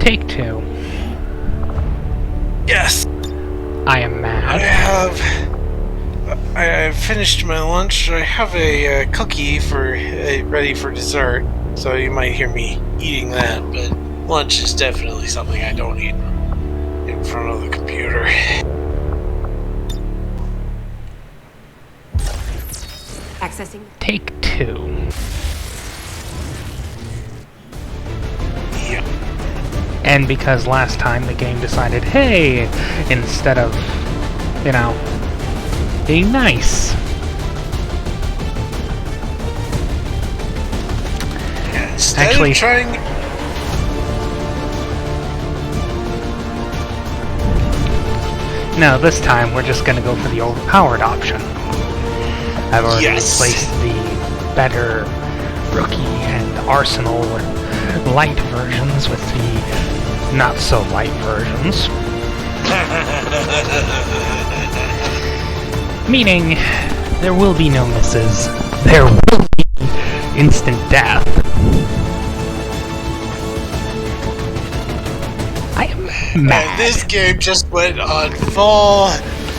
Take two. Yes. I am mad. I have finished my lunch. I have a cookie for ready for dessert, so you might hear me eating that. But lunch is definitely something I don't eat in front of the computer. Accessing. Take two. Yeah. And because last time the game decided, hey, instead of, you know, being nice. Instead Actually, of trying. No, this time we're just gonna go for the overpowered option. I've already replaced the better Rookie and Arsenal light versions with the not so light versions. Meaning, there will be no misses. There will be instant death. I am mad. And this game just went on full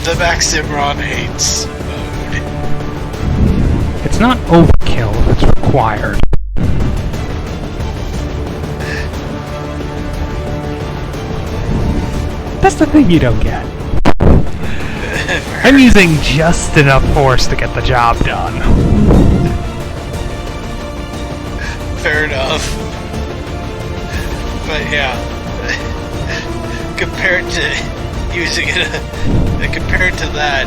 the Max Simron hates mode. It's not overkill if it's required. That's the thing you don't get. I'm using just enough force to get the job done. Fair enough. But yeah, compared to using it, compared to that,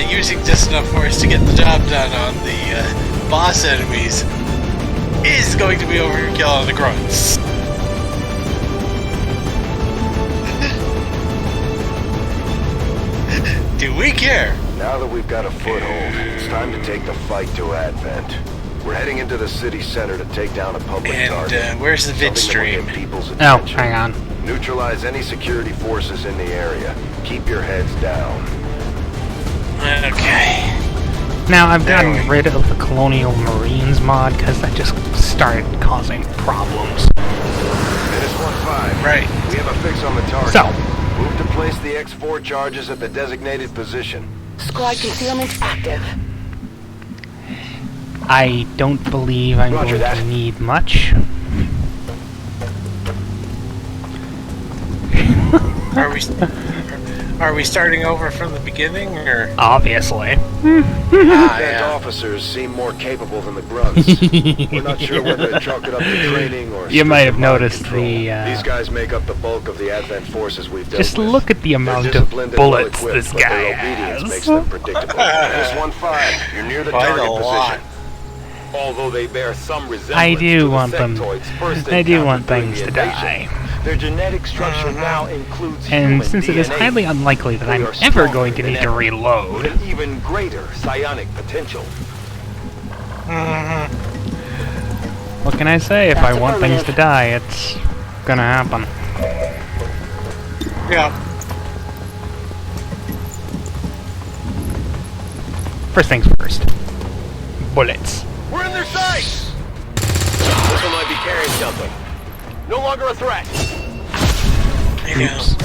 using just enough force to get the job done on the boss enemies is going to be overkill on the grunts. Do we care? Now that we've got a foothold, it's time to take the fight to Advent. We're heading into the city center to take down a public target. And where's the vid stream? Oh, hang on. Neutralize any security forces in the area. Keep your heads down. Okay. Now, I've gotten rid of the Colonial Marines mod because that just started causing problems. Menace 1-5. Right. We have a fix on the target. So, move to place the X4 charges at the designated position. Squad concealment active. I don't believe I'm Roger going that. to need much. Are we starting over from the beginning, or? Obviously. Advent officers seem more capable than the grunts. We're not sure whether to chalk it up to training or... You might have noticed control. the, These guys make up the bulk of the Advent forces we've dealt Just with. look at the amount of bullets this guy has. Makes them predictable. Menace 1-5, you're near the target position. Although they bear some resemblance I do to the want them. sectoids first I do want encountered during things the to invasion, die. Their genetic structure now includes And human since it is DNA, highly unlikely that they I'm are ever stronger going to than need to ever, reload. with an even greater psionic potential. What can I say? If I want things to die, it's gonna happen. Yeah. First things first. Bullets. We're in their sights! This one might be carrying something. No longer a threat. Oops.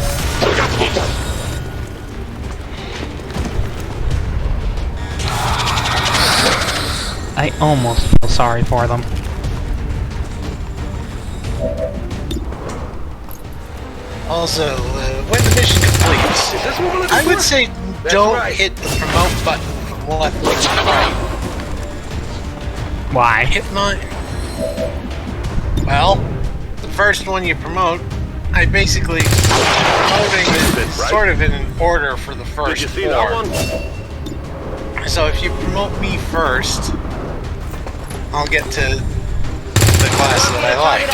I almost feel sorry for them. Also, when the mission completes, I would say don't hit the promote button from left to right. Why? Hit mine. Well, the first one you promote, I basically promoting it sort of in an order for the first Did you see four. that one? So if you promote me first, I'll get to the class that I like.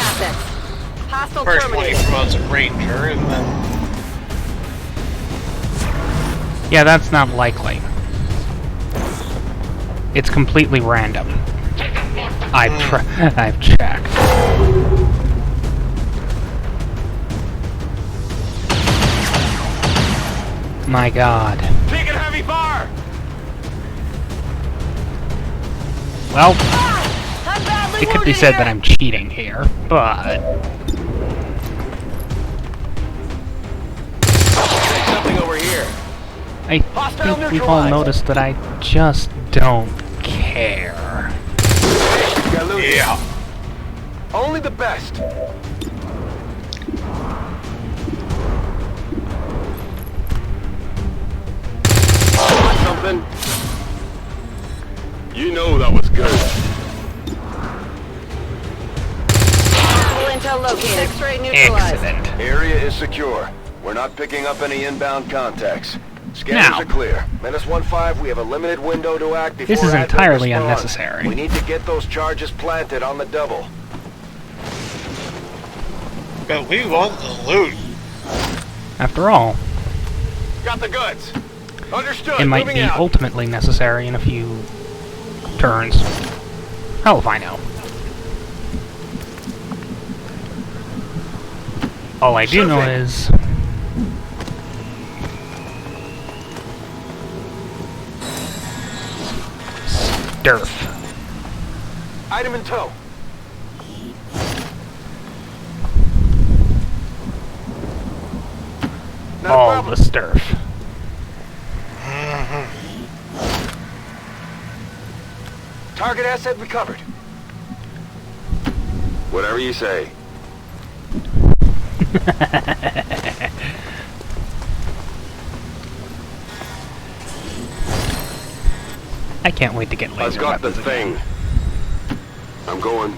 Hostile First one he terminated. promotes a ranger, and then Yeah, that's not likely. It's completely random. I've checked. My God. Taking heavy fire! Well, I'm badly It could be said that I'm cheating here, but Something over here. I think we've all noticed that I just don't care. Yeah. Only the best. Something. You know that was good. Intel located. X-ray neutralized. Excellent. Area is secure. We're not picking up any inbound contacts. Scanners Now. are clear. Menace 1-5, we have a limited window to act before This is Advent entirely responds. unnecessary. We need to get those charges planted on the double. But we want the loot. After all, Got the goods. Understood. it might Moving be out. ultimately necessary in a few turns. Hell if I know. All I do know is Sturf. Item in tow. Not a All problem. the Sturf. Target asset recovered. Whatever you say. I can't wait to get laser I've got the weapons again. thing. I'm going.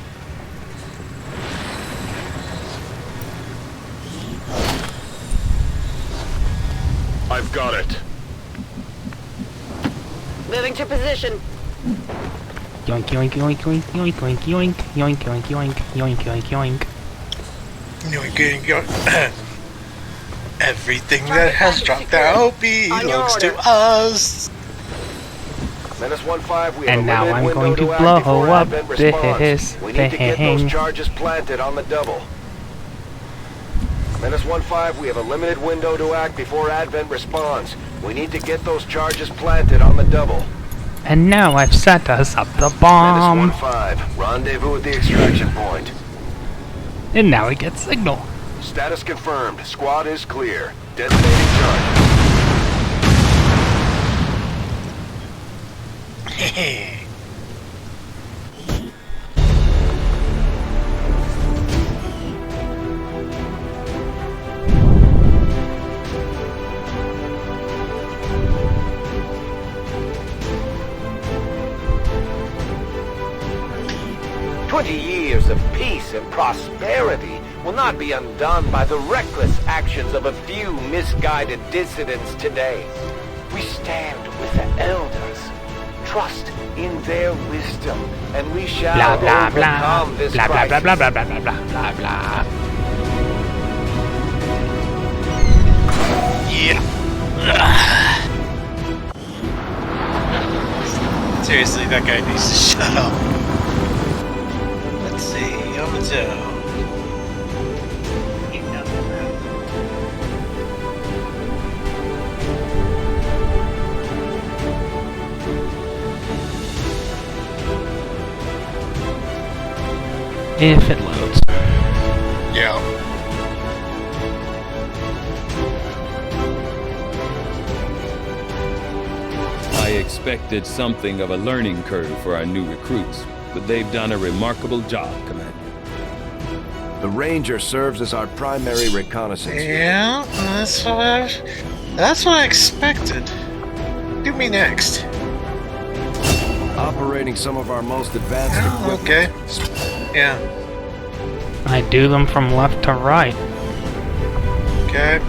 I've got it. Moving to position. Yoink yoink yoink yoink yoink yoink yoink yoink yoink yoink yoink yoink yoink. Everything that has dropped out belongs to us. Menace 1-5, we have And a now limited I'm window going to act blow before up Advent this responds. We need to get those thing. charges planted on the double. Menace 1-5, we have a limited window to act before Advent responds. We need to get those charges planted on the double. And now I've set us up the bomb. Menace 1-5, rendezvous at the extraction point. And now we get signal. Status confirmed. Squad is clear. Detonating charge. Years of peace and prosperity will not be undone by the reckless actions of a few misguided dissidents today. We stand with the elders, trust in their wisdom, and we shall Blah blah blah overcome this blah blah blah crisis. blah blah blah blah blah blah. Yeah. Seriously, that guy needs to shut up. Let's see, Yamato. If it loads. Yeah. I expected something of a learning curve for our new recruits, but they've done a remarkable job, Commander. The Ranger serves as our primary reconnaissance unit. Yeah, that's what I expected. Do me next. Operating some of our most advanced Oh, equipment. okay. Yeah. I do them from left to right. Okay.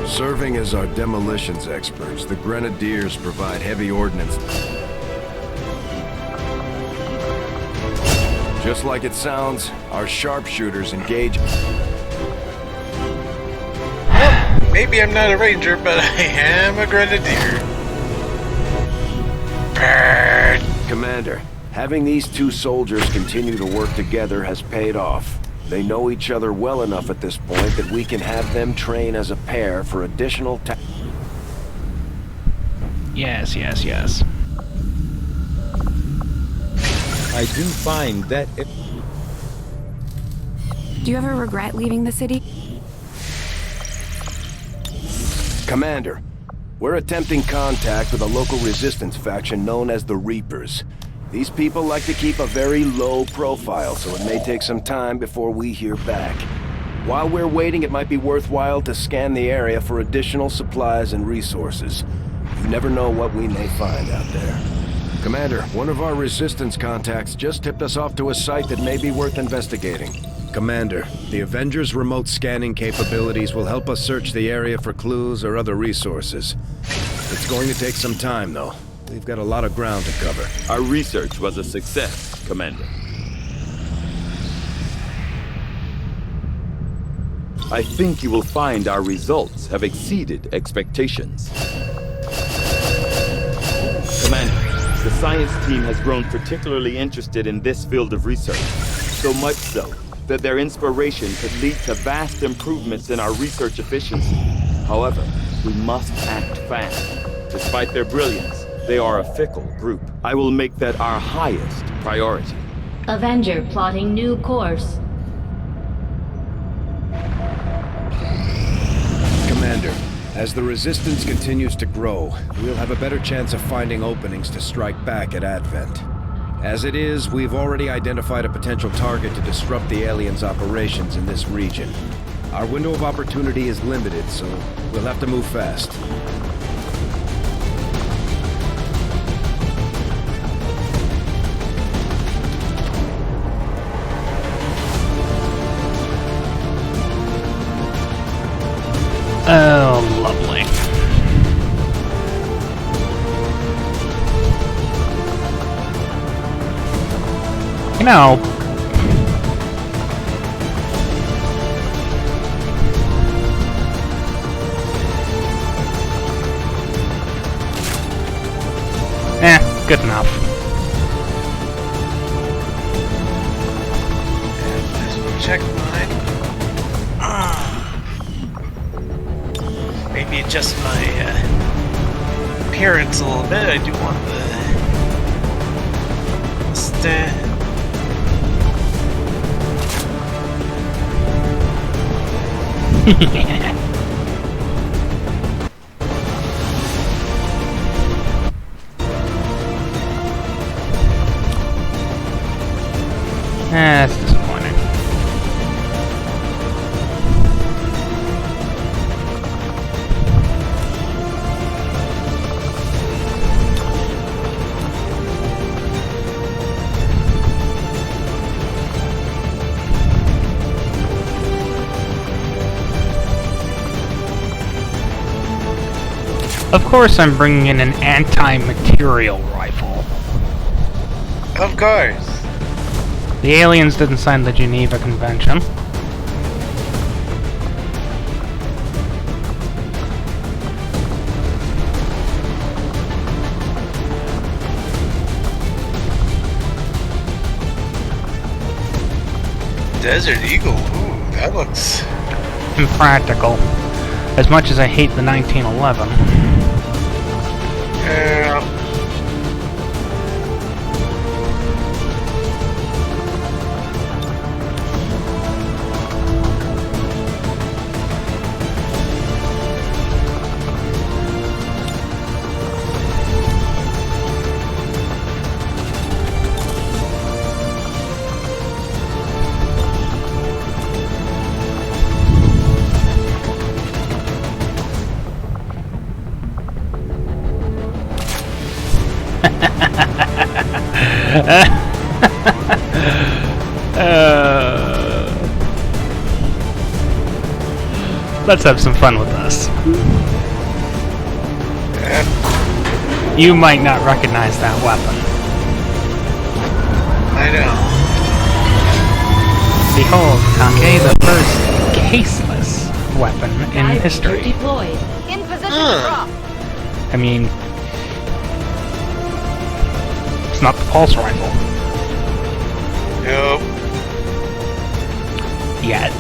Serving as our demolitions experts, the Grenadiers provide heavy ordnance. Just like it sounds, our sharpshooters engage. Maybe I'm not a ranger, but I am a grenadier. Bird. Commander, having these two soldiers continue to work together has paid off. They know each other well enough at this point that we can have them train as a pair for additional Yes, yes, yes. I do find that... Do you ever regret leaving the city? Commander, we're attempting contact with a local resistance faction known as the Reapers. These people like to keep a very low profile, so it may take some time before we hear back. While we're waiting, it might be worthwhile to scan the area for additional supplies and resources. You never know what we may find out there. Commander, one of our resistance contacts just tipped us off to a site that may be worth investigating. Commander, the Avengers' remote scanning capabilities will help us search the area for clues or other resources. It's going to take some time, though. We've got a lot of ground to cover. Our research was a success, Commander. I think you will find our results have exceeded expectations. Commander, the science team has grown particularly interested in this field of research, so much so that their inspiration could lead to vast improvements in our research efficiency. However, we must act fast. Despite their brilliance, they are a fickle group. I will make that our highest priority. Avenger plotting new course. Commander, as the Resistance continues to grow, we'll have a better chance of finding openings to strike back at Advent. As it is, we've already identified a potential target to disrupt the aliens' operations in this region. Our window of opportunity is limited, so we'll have to move fast. Oh, lovely. You know, good enough. Check mine. Maybe adjust my appearance a little bit. I do want the stand. That's disappointing. Of course I'm bringing in an anti-material rifle. Of course. The aliens didn't sign the Geneva Convention. Desert Eagle. Ooh, that looks Impractical. As much as I hate the 1911. Yeah. Let's have some fun with this. You might not recognize that weapon. I know. Behold, Kange, the first caseless weapon in history. Deployed. In position to drop. I mean, it's not the pulse rifle. Yep. Yet.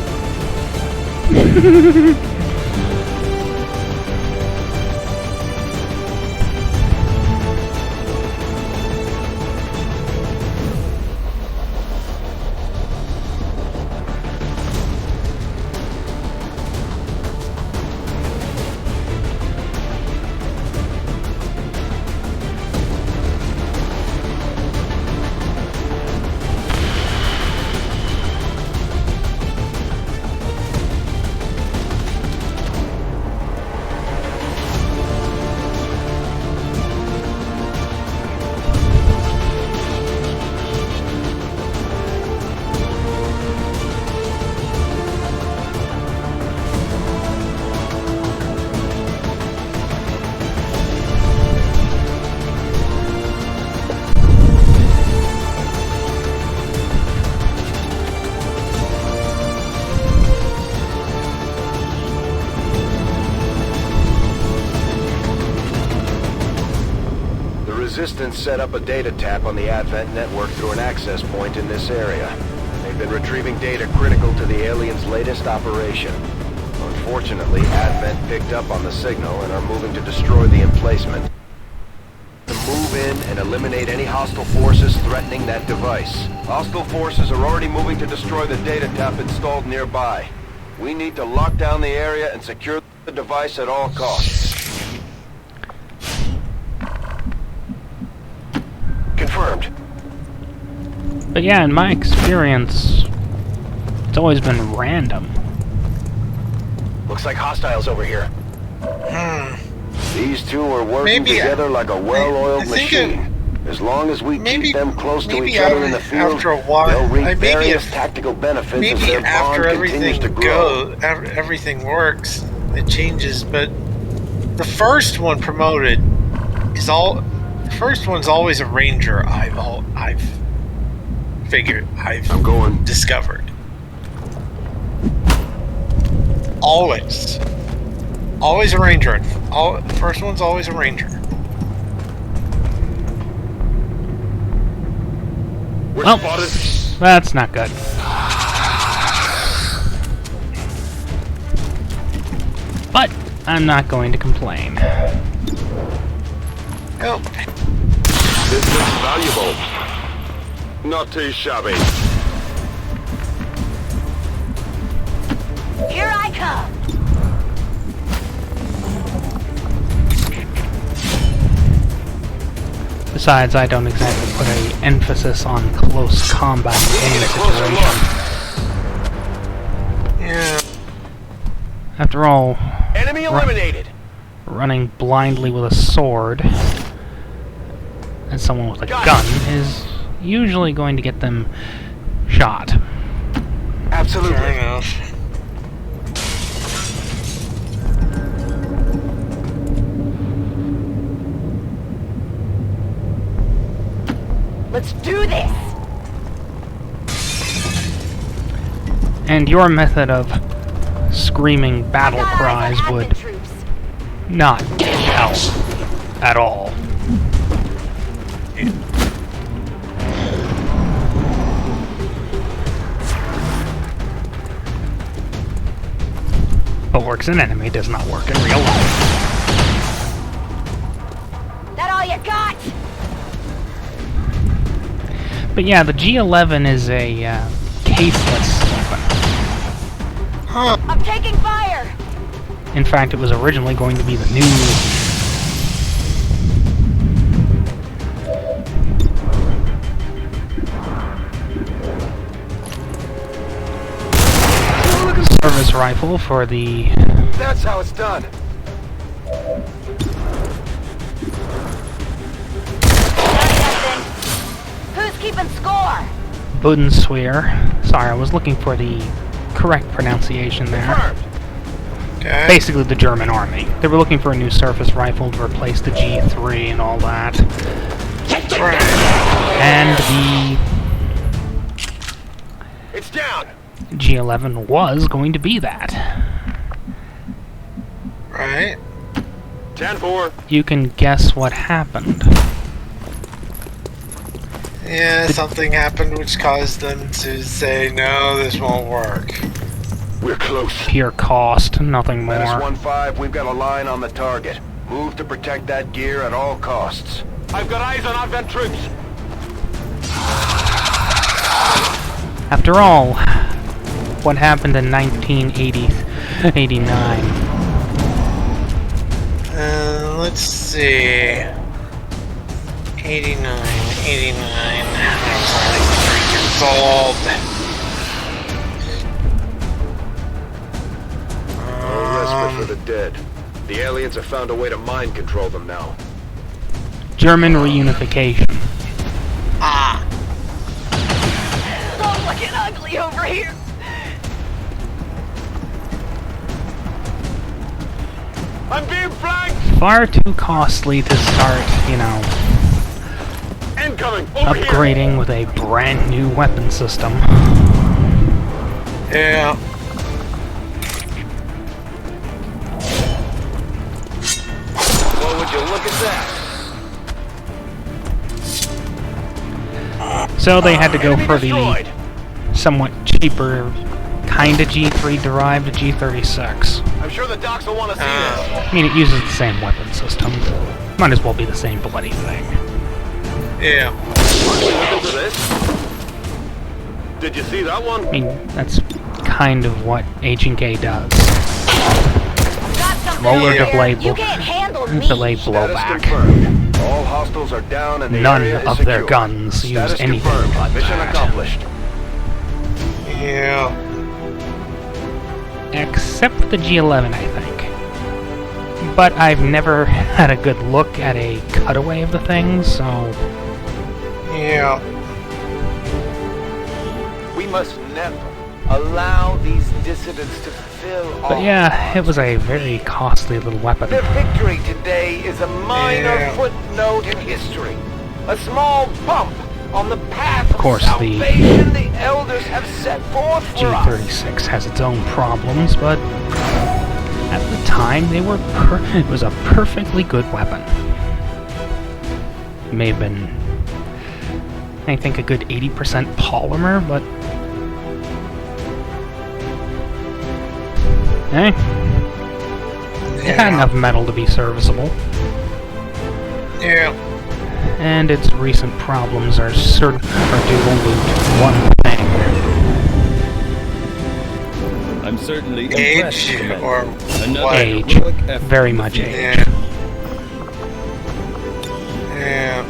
Resistance set up a data tap on the Advent network through an access point in this area. They've been retrieving data critical to the aliens' latest operation. Unfortunately, Advent picked up on the signal and are moving to destroy the emplacement. To move in and eliminate any hostile forces threatening that device. Hostile forces are already moving to destroy the data tap installed nearby. We need to lock down the area and secure the device at all costs. Confirmed. But yeah, in my experience, it's always been random. Looks like hostiles over here. These two are working together like a well-oiled machine. As long as we keep them close to each other in the field, after a while, they'll reap various tactical benefits as their bond continues to grow. Everything works. It changes, but the first one promoted is all. The first one's always a ranger. I've discovered. Always a ranger. The first one's always a ranger. Well, that's not good. But I'm not going to complain. Help. This looks valuable. Not too shabby. Here I come. Besides, I don't exactly put an emphasis on close combat in any situation. Yeah. After all, Enemy eliminated. running blindly with a sword and someone with a gun is usually going to get them shot. Absolutely. Fair enough. Let's do this. And your method of screaming battle I got cries eyes on would Advent troops. not help at all. What works in enemy does not work in real life. That all you got? But yeah, the G11 is a caseless weapon. I'm taking fire. In fact, it was originally going to be the new service rifle for the That's how it's done. Who's keeping score? Bundeswehr. Sorry, I was looking for the correct pronunciation there. Confirmed. Okay. Basically the German army. They were looking for a new surface rifle to replace the G3 and all that. Right. And It's down. the G11 was going to be that. Right. 10-4. You can guess what happened. Yeah, something happened which caused them to say, no, this won't work. We're close. Pure cost, nothing more. Menace 1-5, we've got a line on the target. Move to protect that gear at all costs. I've got eyes on Advent troops. After all, what happened in 1989? Let's see. 89. I was only 3 years old. No respite for the dead. The aliens have found a way to mind control them now. German reunification. Don't looking ugly over here. I'm being flanked! Far too costly to start, you know, Incoming! Over upgrading with a brand new weapon system. Yeah. Well, would you look at that? So they had to go for the somewhat cheaper, kinda G3 derived G36. I'm sure the docs will want to see this. I mean, it uses the same weapon system. Might as well be the same bloody thing. Yeah. Listen to this. Did you see that one? I mean, that's kind of what H&K does. Got something Roller over here. delay You can't handle me. delay Status blowback. confirmed. All hostiles are down and the None area is of secure. their guns Status use anything confirmed. but Mission that. accomplished. Yeah. Except the G11, I think. But I've never had a good look at a cutaway of the thing, so... Yeah. We must never allow these dissidents to fill But yeah, it was a very costly little weapon. Their victory today is a minor Yeah. footnote in history. A small bump on the path of course, the salvation the elders have set forth for us. G36 has its own problems, but at the time they were it was a perfectly good weapon. It may have been, I think, a good 80% polymer, but it had enough metal to be serviceable. Yeah. And its recent problems are due only to one thing. I'm certainly impressed, Age Commander. or Another what? Age. heroic effort. Very much age. Yeah. Yeah.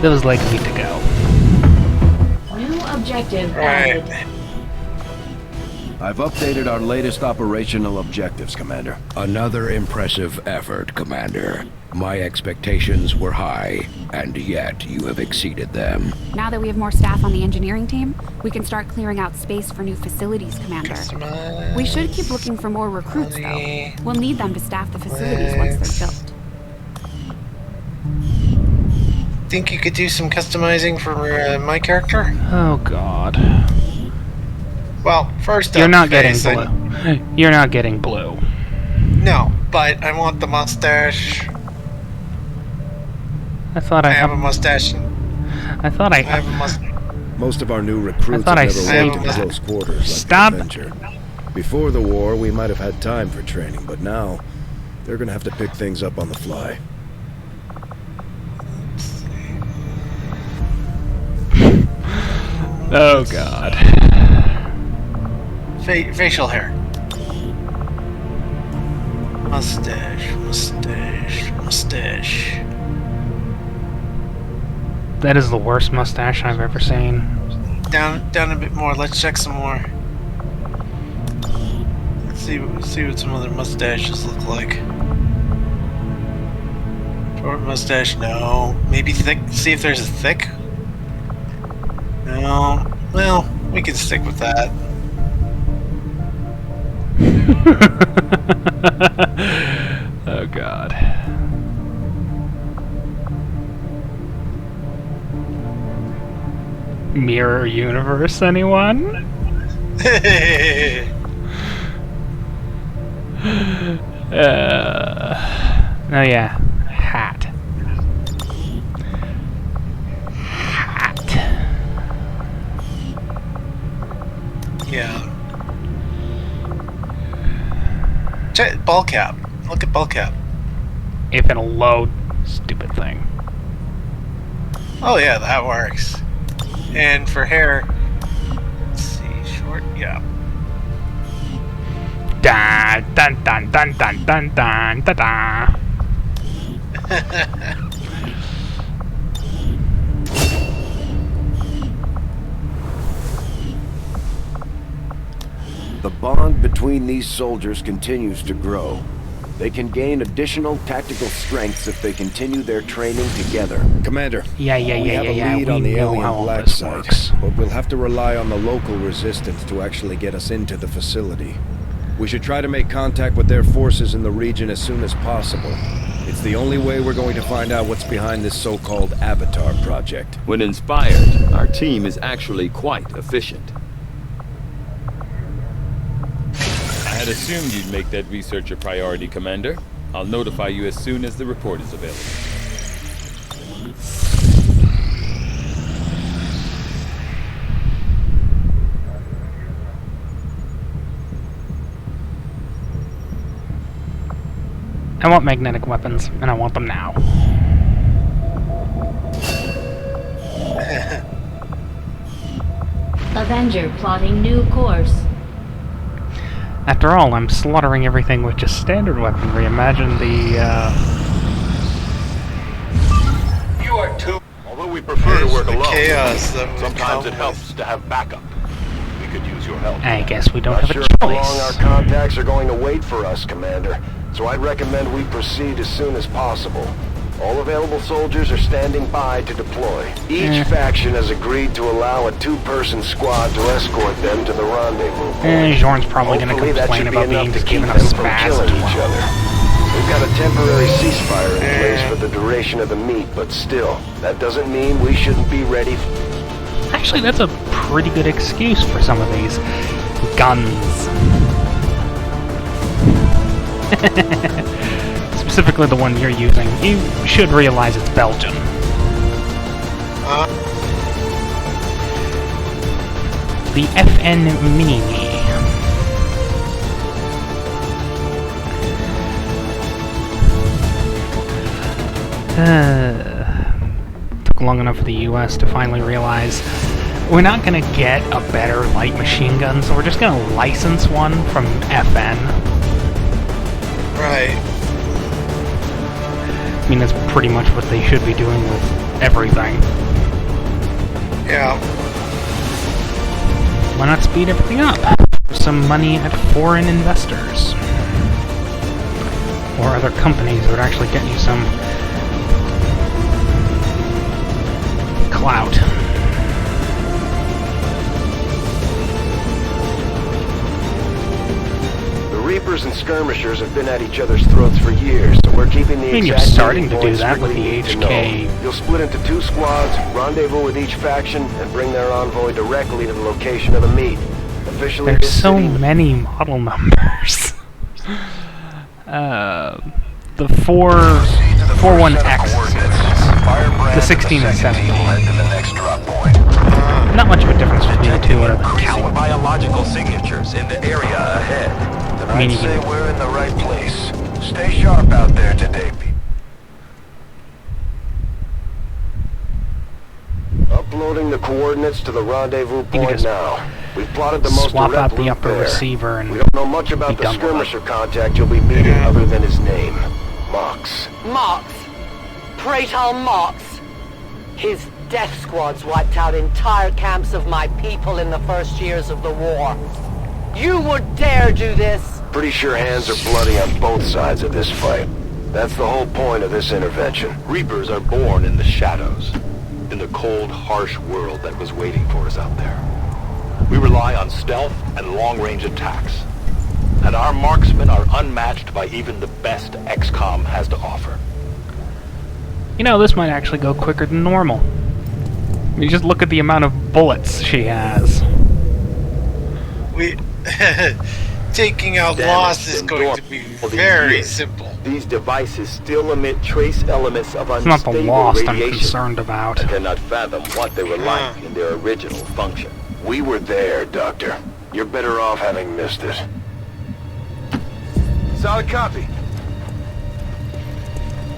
That was likely to go. New objective Right. added. I've updated our latest operational objectives, Commander. Another impressive effort, Commander. My expectations were high, and yet you have exceeded them. Now that we have more staff on the engineering team, we can start clearing out space for new facilities, Commander. We should keep looking for more recruits, though. We'll need them to staff the facilities once they're built. Think you could do some customizing for my character? Oh god. Well, first You're up, not getting face, blue. You're not getting blue. No, but I want the mustache. I thought I I have a mustache. I thought I have a mustache. Most of our new recruits thought I have never saved worked in that. close quarters like Stop. the Avenger. Before the war, we might have had time for training, but now they're gonna have to pick things up on the fly. Oh god. Facial hair. Mustache, mustache, mustache. That is the worst mustache I've ever seen. Down a bit more. Let's check some more. Let's see what some other mustaches look like. Short mustache, no. Maybe thick. See if there's a thick. No. Well, we can stick with that. Oh god. Mirror universe, anyone? Oh yeah, hat. Hat. Yeah. Check ball cap. Look at ball cap. If it'll load, stupid thing. Oh yeah, that works. And for hair, let's see, short, yeah. Dun dun dun dun dun dun dun da da. The bond between these soldiers continues to grow. They can gain additional tactical strengths if they continue their training together. Commander, Yeah, we have a lead we on the know alien how all black this site, works. but we'll have to rely on the local resistance to actually get us into the facility. We should try to make contact with their forces in the region as soon as possible. It's the only way we're going to find out what's behind this so-called Avatar project. When inspired, our team is actually quite efficient. I had assumed you'd make that research a priority, Commander. I'll notify you as soon as the report is available. I want magnetic weapons, and I want them now. Avenger plotting new course. After all, I'm slaughtering everything with just standard weaponry. Imagine the, You are too... Although we prefer to work alone, chaos that would sometimes it come helps to have backup. We could use your help. I guess we don't Not have sure a how long our choice. contacts are going to wait for us, Commander. So I'd recommend we proceed as soon as possible. All available soldiers are standing by to deploy. Each faction has agreed to allow a 2-person squad to escort them to the rendezvous point. Jorn's probably going to Hopefully that complain should be about enough being to just keep given a them from spaz killing each tomorrow. other. We've got a temporary ceasefire in place for the duration of the meet, but still, that doesn't mean we shouldn't be ready. Actually, that's a pretty good excuse for some of these guns. Specifically the one you're using. You should realize it's Belgian. The FN Mini. Took long enough for the US to finally realize we're not going to get a better light machine gun, so we're just going to license one from FN. Right. I mean, that's pretty much what they should be doing with everything. Yeah. Why not speed everything up? Some money at foreign investors. Or other companies that would actually get you some clout. The Reapers and Skirmishers have been at each other's throats for years, so we're keeping the I mean, you're exact starting to meeting do point that with strictly the need to HK. know. You'll split into 2 squads, rendezvous with each faction, and bring their envoy directly to the location of the meet. Officially, There's this so city... many model numbers. The 41X, the 16 and 17. Not much of a difference between the two other than caliber. Biological signatures in the area ahead. I mean, you I'd say can- we're in the right place. Stay sharp out there today. Uploading the coordinates to the rendezvous can point just now. We've plotted the most swap direct out the route upper there. receiver and We don't know much about be the done with it. skirmisher contact you'll be meeting other than his name. Mox. Mox. Praetor Mox. His death squads wiped out entire camps of my people in the first years of the war. You would dare do this? Pretty sure hands are bloody on both sides of this fight. That's the whole point of this intervention. Reapers are born in the shadows, in the cold, harsh world that was waiting for us out there. We rely on stealth and long-range attacks, and our marksmen are unmatched by even the best XCOM has to offer. You know, this might actually go quicker than normal. I mean, just look at the amount of bullets she has. We taking out Lost is going to be very simple. These devices still emit trace elements of It's not the unstable Lost I'm radiation. concerned about. I cannot fathom what they were like in their original function. We were there, Doctor. You're better off having missed it. Solid copy.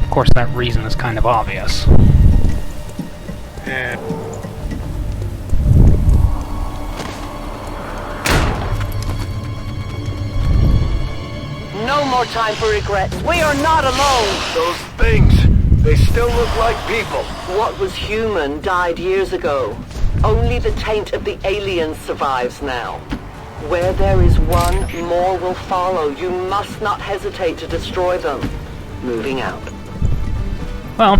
Of course, that reason is kind of obvious. Yeah. No more time for regrets. We are not alone. Those things, they still look like people. What was human died years ago. Only the taint of the aliens survives now. Where there is one, more will follow. You must not hesitate to destroy them. Moving out. Well,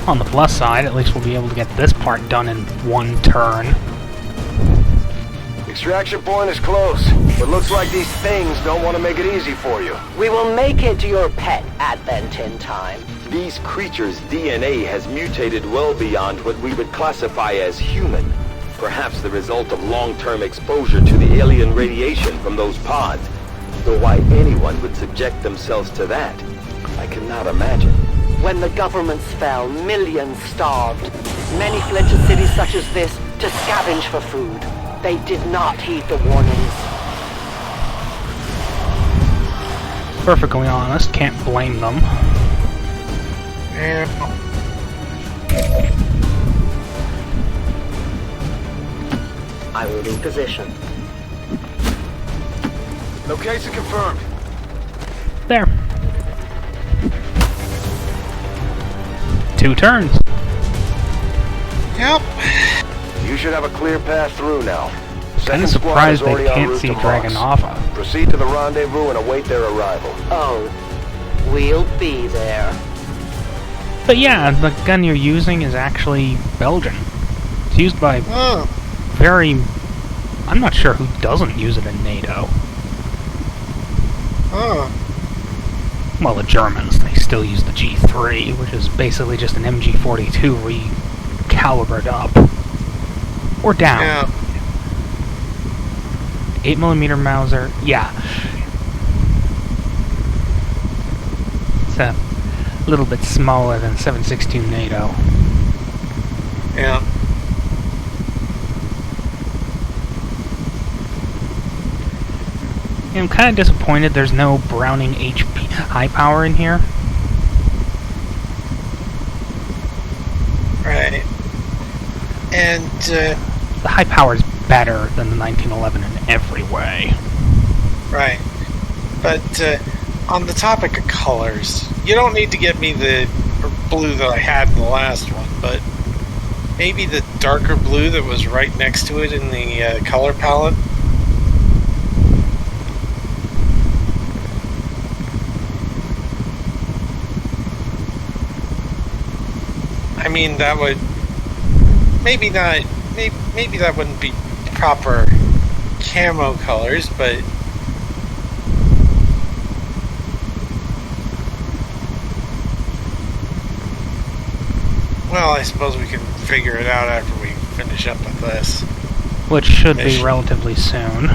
on the plus side, at least we'll be able to get this part done in one turn. Extraction point is close, but looks like these things don't want to make it easy for you. We will make it your pet advent in time. These creatures' DNA has mutated well beyond what we would classify as human. Perhaps the result of long-term exposure to the alien radiation from those pods. Though why anyone would subject themselves to that, I cannot imagine. When the governments fell, millions starved. Many fled to cities such as this to scavenge for food. They did not heed the warnings. Perfectly honest, can't blame them. I will be position. Location confirmed. There. 2 turns. Yep. You should have a clear path through now. Kinda Second squad is surprised they already en can't route see to Moss. Dragonava. Proceed to the rendezvous and await their arrival. Oh, we'll be there. But yeah, the gun you're using is actually Belgian. It's used by very... I'm not sure who doesn't use it in NATO. Well, the Germans, they still use the G3, which is basically just an MG42 recalibrated up. Or down. Yeah. 8mm Mauser, yeah. It's a little bit smaller than 7.62 NATO. Yeah. I'm kind of disappointed there's no Browning HP high power in here. Right. And, the high power is better than the 1911 in every way. Right. But, on the topic of colors, you don't need to get me the blue that I had in the last one, but maybe the darker blue that was right next to it in the color palette. I mean, that would maybe not. Maybe that wouldn't be proper camo colors, but well, I suppose we can figure it out after we finish up with this. Which should be relatively soon.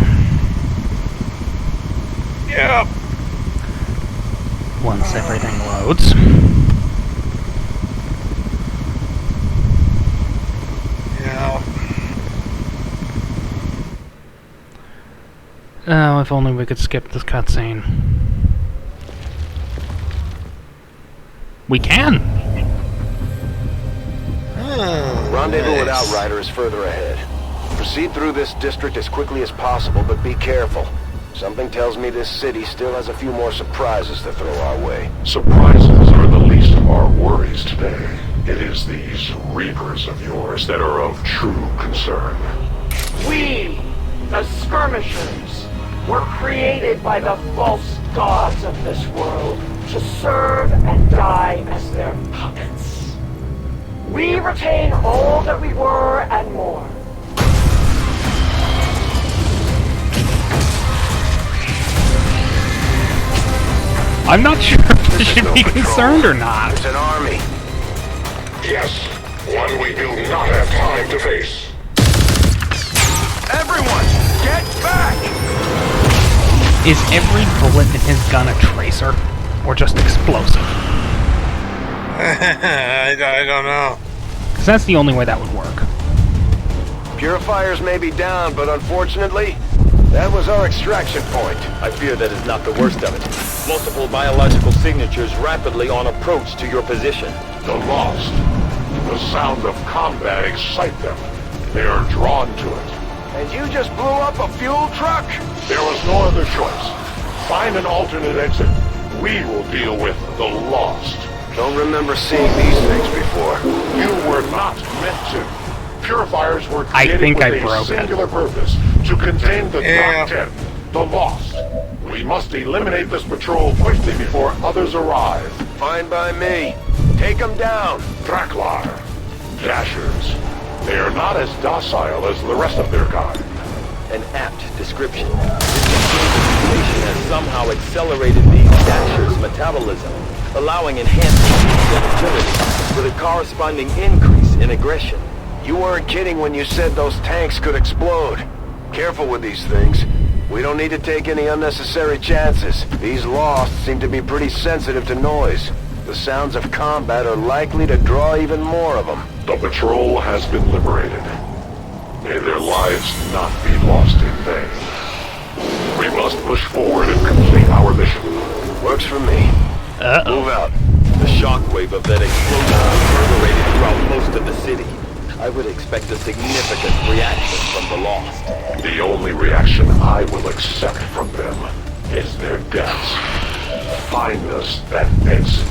Yep. Once everything loads. Yeah. Oh, if only we could skip this cutscene. We can! Rendezvous nice. with Outrider is further ahead. Proceed through this district as quickly as possible, but be careful. Something tells me this city still has a few more surprises to throw our way. Surprises are the least of our worries today. It is these Reapers of yours that are of true concern. We, the skirmishers, were created by the false gods of this world to serve and die as their puppets. We retain all that we were and more. I'm not sure if we should be concerned or not. It's an army. Yes, one we do not have time to face. Everyone, get back! Is every bullet in his gun a tracer? Or just explosive? I don't know. Because that's the only way that would work. Purifiers may be down, but unfortunately, that was our extraction point. I fear that is not the worst of it. Multiple biological signatures rapidly on approach to your position. The lost. The sound of combat excite them. They are drawn to it. And you just blew up a fuel truck? There was no other choice. Find an alternate exit. We will deal with the lost. Don't remember seeing these things before. You were not meant to. Purifiers were I created think with I a broke singular purpose, to contain the Dark 10, the lost. We must eliminate this patrol quickly before others arrive. Fine by me. Take them down. Draklar, Dashers. They are not as docile as the rest of their kind. An apt description. This mutation has somehow accelerated the Dasher's metabolism, allowing enhancement in agility with a corresponding increase in aggression. You weren't kidding when you said those tanks could explode. Careful with these things. We don't need to take any unnecessary chances. These Lost seem to be pretty sensitive to noise. The sounds of combat are likely to draw even more of them. The patrol has been liberated. May their lives not be lost in vain. We must push forward and complete our mission. Works for me. Move out. The shockwave of that explosion reverberated throughout most of the city. I would expect a significant reaction from the Lost. The only reaction I will accept from them is their deaths. Find us that exit.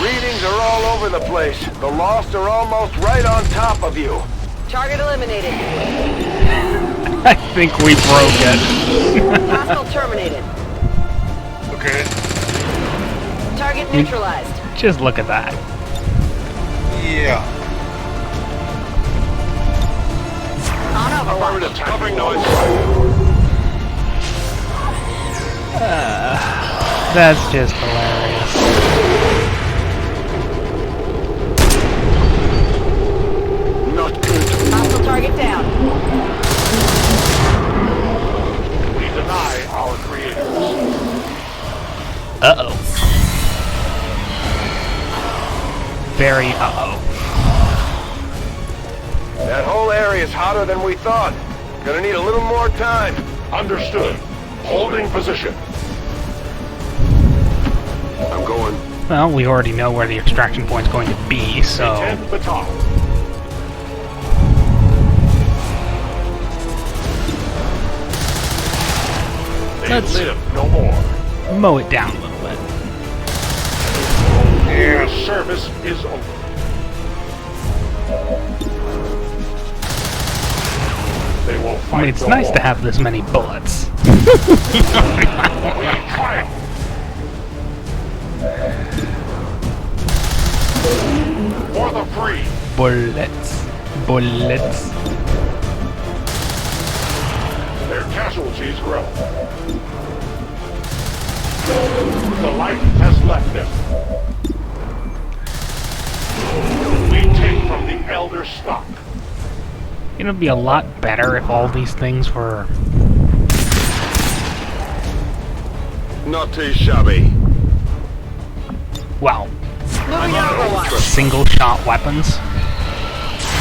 Readings are all over the place. The Lost are almost right on top of you. Target eliminated. I think we broke it. Hostile terminated. Okay. Target neutralized. Just look at that. Yeah. On overwatch. Covering noise. That's just hilarious. Not good. Hostile target down. We deny our creators. Uh-oh. Very uh-oh. That whole area is hotter than we thought. Gonna need a little more time. Understood. Holding position. I'm going. Well, we already know where the extraction point's going to be, so... Attend baton. They Let's live no more. mow it down a little bit. Air service is over. They will fight. I mean, it's no nice more. to have this many bullets. Triumph. For the free. Bullets. Bullets. Their casualties grow. The light has left them. We take from the elder stock. It would be a lot better if all these things were... Not too shabby. well, Moving overwatch. single-shot weapons.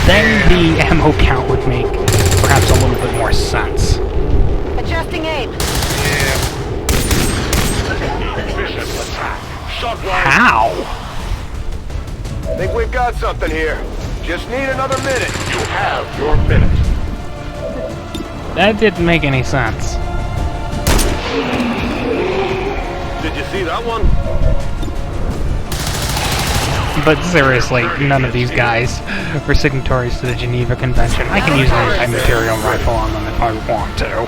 Then the ammo count would make perhaps a little bit more sense. Adjusting aim. Efficient attack. How? Think we've got something here. Just need another minute. You have your minute. That didn't make any sense. Did you see that one? But seriously, none of these guys are signatories to the Geneva Convention. I can use an anti-material rifle on them if I want to.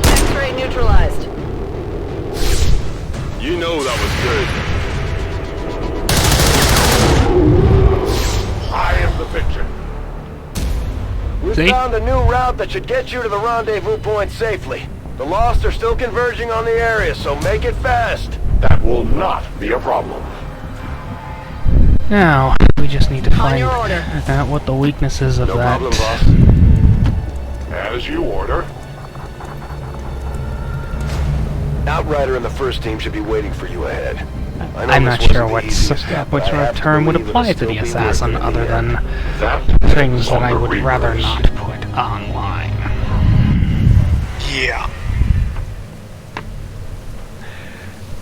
X-ray neutralized. You know that was good. I am the victor. We See? found a new route that should get you to the rendezvous point safely. The Lost are still converging on the area, so make it fast. That will not be a problem. Now, we just need to find your order. out what the weaknesses of No that... problem, boss. As you order. Outrider and the first team should be waiting for you ahead. I know I'm this not sure wasn't the what's, easiest step, but what I sort have of to term would believe apply it'll to the still be assassin worth it in other the end. than That things that I on the would rather Reapers. not put online. Yeah.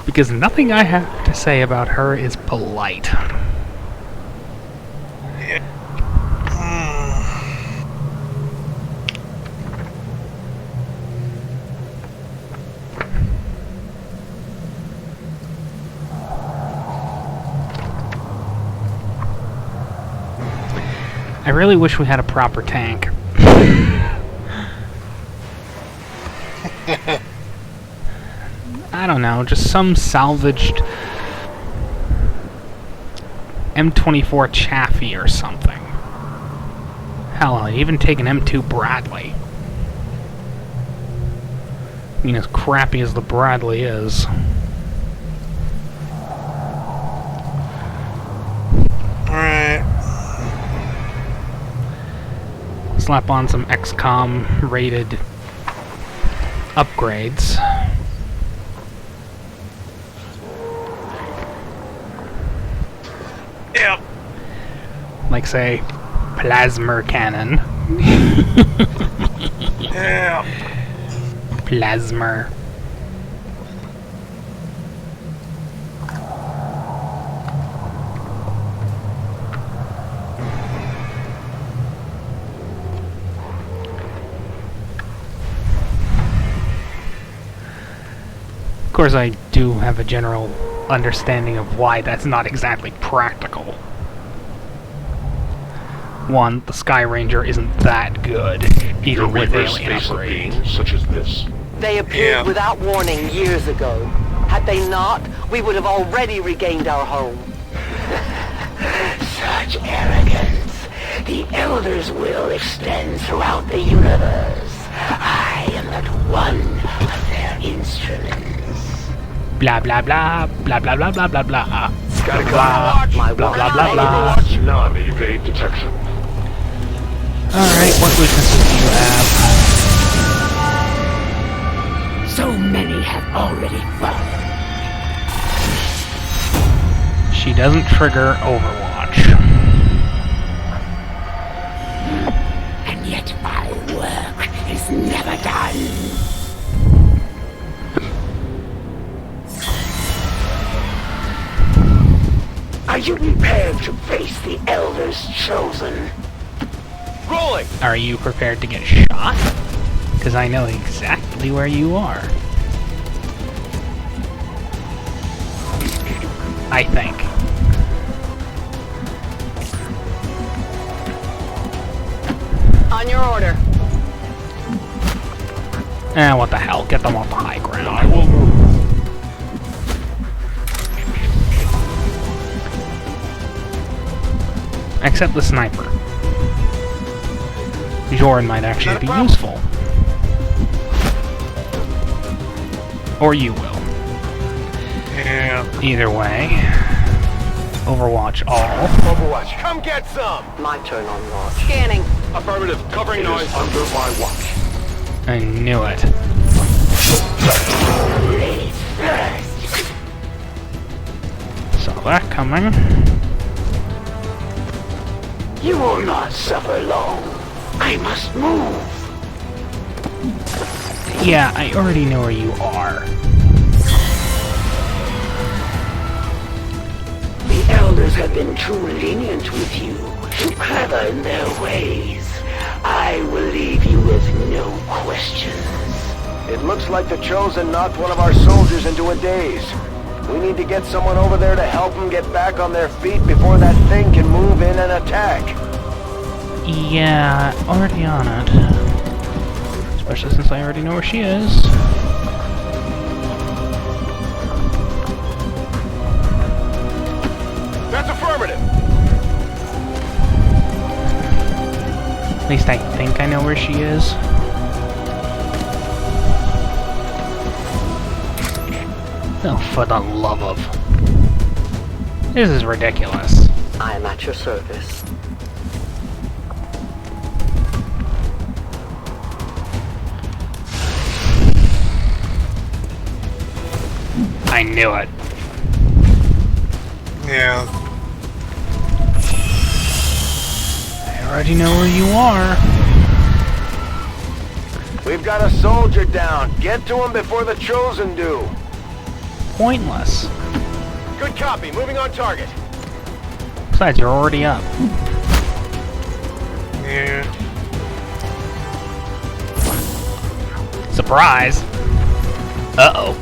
Because nothing I have to say about her is polite. I really wish we had a proper tank. I don't know, just some salvaged M24 Chaffee or something. Hell, I'd even take an M2 Bradley. I mean, as crappy as the Bradley is. Alright. Slap on some XCOM rated upgrades. Yep. Like, say, plasma cannon. Yeah. Plasma. Of course, I do have a general understanding of why that's not exactly practical. One, the Sky Ranger isn't that good, even with alien upgrades. Such as this. They appeared without warning years ago. Had they not, we would have already regained our home. Such arrogance. The Elder's will extends throughout the universe. I am but one of their instruments. Blah blah blah, blah blah blah blah blah blah. Gotta Blah blah blah blah blah blah. Non-evade detection. Alright, what weaknesses do you have? So many have already fallen. She doesn't trigger Overwatch. And yet my work is never done. Are you prepared to face the Elder's chosen? Rolling! Are you prepared to get shot? Because I know exactly where you are. I think. On your order. What the hell? Get them off the high ground. I will move. Except the sniper. Joran might actually be useful. Or you will. Yeah. Either way. Overwatch all. Overwatch, come get some! My turn on watch. Scanning. Affirmative, covering It noise. is under my watch. I knew it. Saw that coming. You will not suffer long. I must move. Yeah, I already know where you are. The Elders have been too lenient with you, too clever in their ways. I will leave you with no questions. It looks like the Chosen knocked one of our soldiers into a daze. We need to get someone over there to help them get back on their feet before that thing can move in and attack. Yeah, already on it. Especially since I already know where she is. That's affirmative! At least I think I know where she is. Oh, for the love of... This is ridiculous. I am at your service. I knew it. Yeah. I already know where you are. We've got a soldier down. Get to him before the Chosen do. Pointless. Good copy, moving on target. Besides, you're already up. Yeah. Surprise! Uh-oh.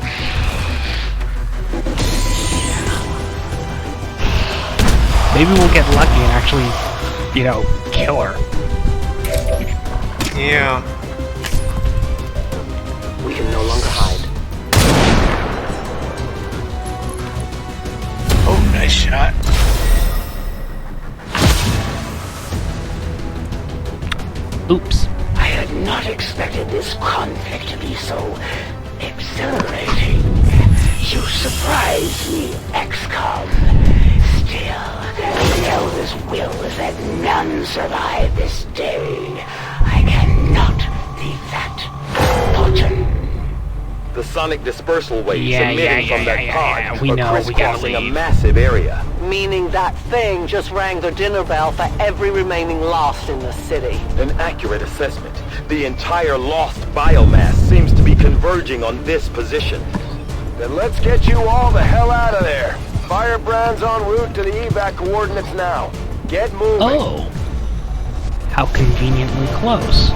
Maybe we'll get lucky and actually, you know, kill her. Yeah. We can no longer hide. Oh, nice shot. expected this conflict to be so exhilarating. You surprise me, XCOM. Still, the Elder's will is that none survive this day. I cannot leave that fortune. The sonic dispersal waves emitting from that pod we are know, we gotta crisscrossing a leave. massive area. Meaning that thing just rang the dinner bell for every remaining Lost in the city. An accurate assessment. The entire Lost biomass seems to be converging on this position. Then let's get you all the hell out of there. Firebrand's en route to the evac coordinates now. Get moving. Oh. How conveniently close.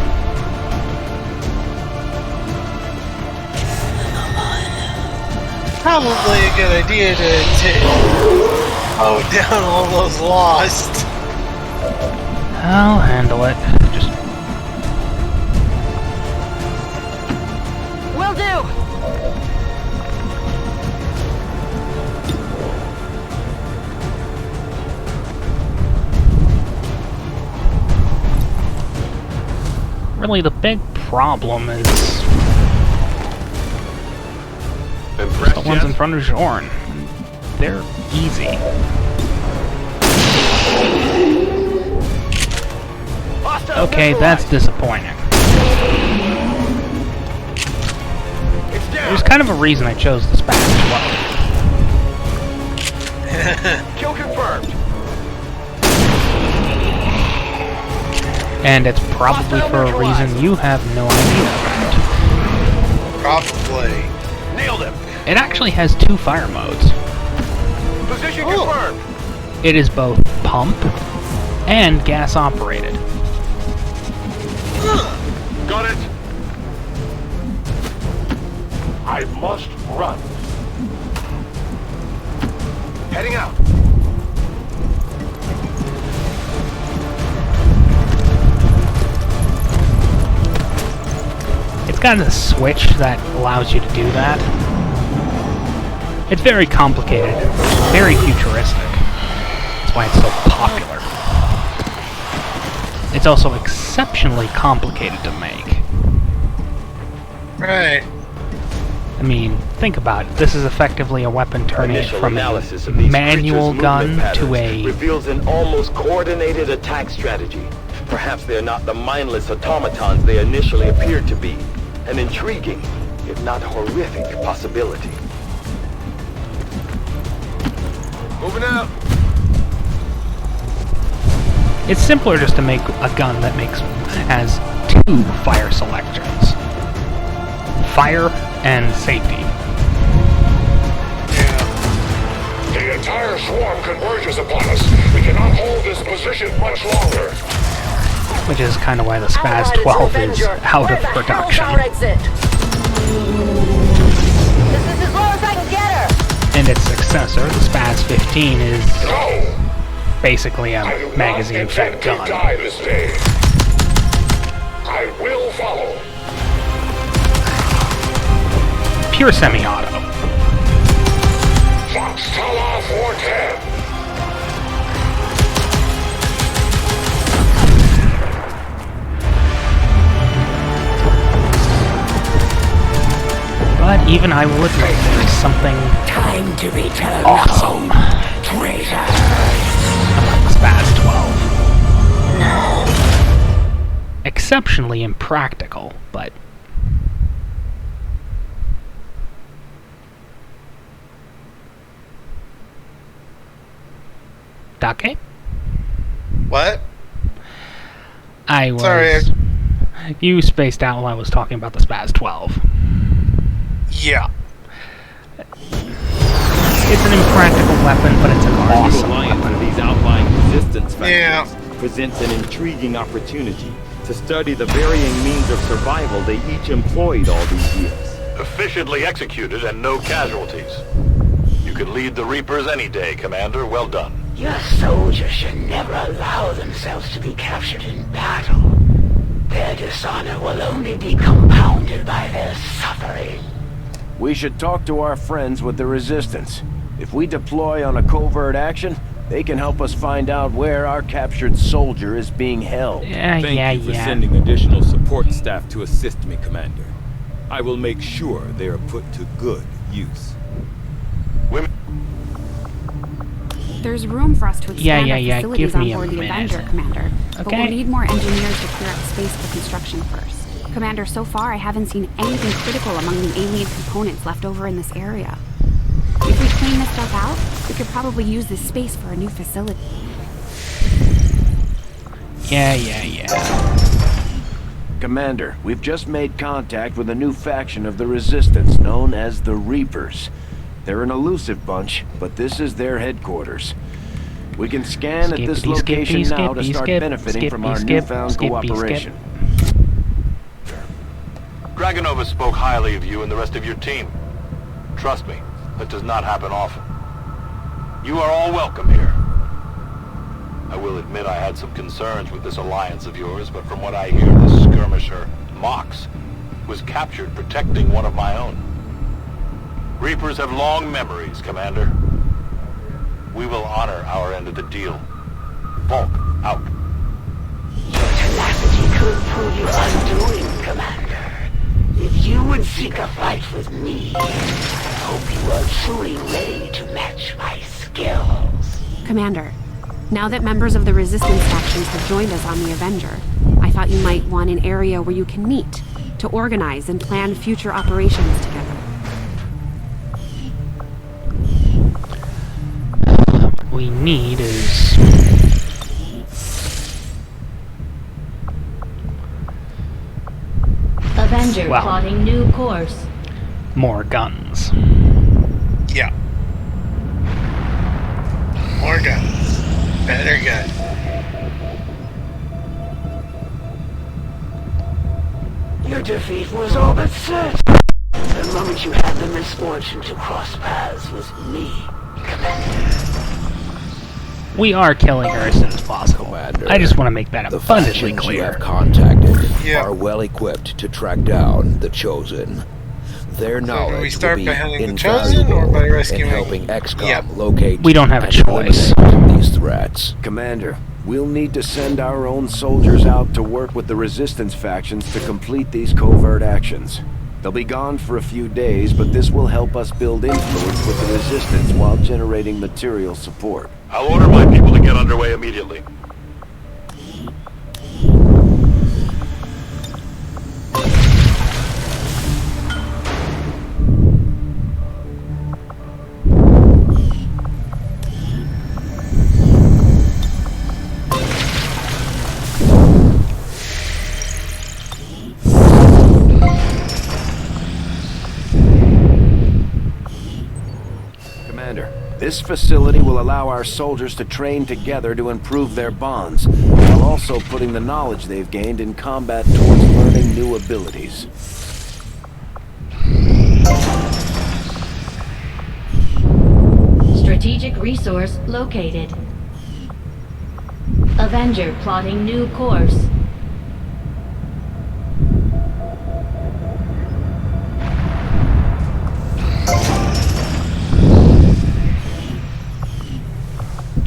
Probably a good idea to mow down all those Lost. I'll handle it. Just Will do. really the big problem is Impressed the ones yet? in front of Jorn. They're easy. Okay, that's disappointing. There's kind of a reason I chose this batch as well. Kill confirmed. And it's probably for a reason you have no idea about. Probably. Nailed him. It actually has two fire modes. Position confirmed. It is both pump and gas operated. Got it. I must run. Heading out. It's got a switch that allows you to do that. It's very complicated, very futuristic. That's why it's so popular. It's also exceptionally complicated to make. Right. I mean, think about it. This is effectively a weapon turning it Initial from analysis a of these manual creatures' gun movement to patterns a... reveals an almost coordinated attack strategy. Perhaps they're not the mindless automatons they initially appeared to be. An intriguing, if not horrific, possibility. Moving out. It's simpler just to make a gun that has two fire selections. Fire and safety. The entire swarm converges upon us. We cannot hold this position much longer. Which is kind of why the Spaz 12 is out of production. This is as low as I can get her. And its successor, the Spaz 15, is basically a magazine-fed gun. Die this day. I will follow. Pure semi-auto. Fox Tala 410. But even I would admit there's something Time to return awesome home, traitor. about the Spaz 12. Exceptionally impractical, but... Dake? What? I was... Sorry. You spaced out while I was talking about the Spaz 12. Yeah. It's an impractical weapon, but it's an awesome Alliance weapon. of these outlying resistance factors Yeah. presents an intriguing opportunity to study the varying means of survival they each employed all these years. Efficiently executed and no casualties. You can lead the Reapers any day, Commander. Well done. Your soldiers should never allow themselves to be captured in battle. Their dishonor will only be compounded by their suffering. We should talk to our friends with the Resistance. If we deploy on a covert action, They can help us find out where our captured soldier is being held. Thank you for sending additional support staff to assist me, Commander. I will make sure they are put to good use. There's room for us to expand our facilities give me on board a the minute. Avenger, Commander. But Okay. we'll need more engineers to clear out space for construction first. Commander, so far I haven't seen anything critical among the alien components left over in this area. If we clean this stuff out, we could probably use this space for a new facility. Yeah. Commander, we've just made contact with a new faction of the Resistance known as the Reapers. They're an elusive bunch, but this is their headquarters. We can scan at this location now to start benefiting from our newfound cooperation. Dragonova spoke highly of you and the rest of your team. Trust me, that does not happen often. You are all welcome here. I will admit I had some concerns with this alliance of yours, but from what I hear, this skirmisher, Mox, was captured protecting one of my own. Reapers have long memories, Commander. We will honor our end of the deal. Volk, out. Your tenacity could prove your undoing, Commander. If you would seek a fight with me, I hope you are truly ready to match my skills. Commander, now that members of the Resistance factions have joined us on the Avenger, I thought you might want an area where you can meet, to organize and plan future operations together. What we need is... Avenger plotting new course. more guns. Yeah. More guns. Better guns. Your defeat was all but certain. The moment you had the misfortune to cross paths with me, Commander. We are killing her as soon as possible. Commander, I just want to make that the abundantly factions you clear. have contacted are well equipped to track down the Chosen. Their knowledge we start will be by hunting the Chosen or by invaluable rescuing- in helping XCOM Yep. locate We don't have a and choice. eliminate these threats. Commander, we'll need to send our own soldiers out to work with the Resistance factions to complete these covert actions. They'll be gone for a few days, but this will help us build influence with the Resistance while generating material support. I'll order my people to get underway immediately. Commander, this facility will allow our soldiers to train together to improve their bonds, while also putting the knowledge they've gained in combat towards learning new abilities. Strategic resource located. Avenger plotting new course.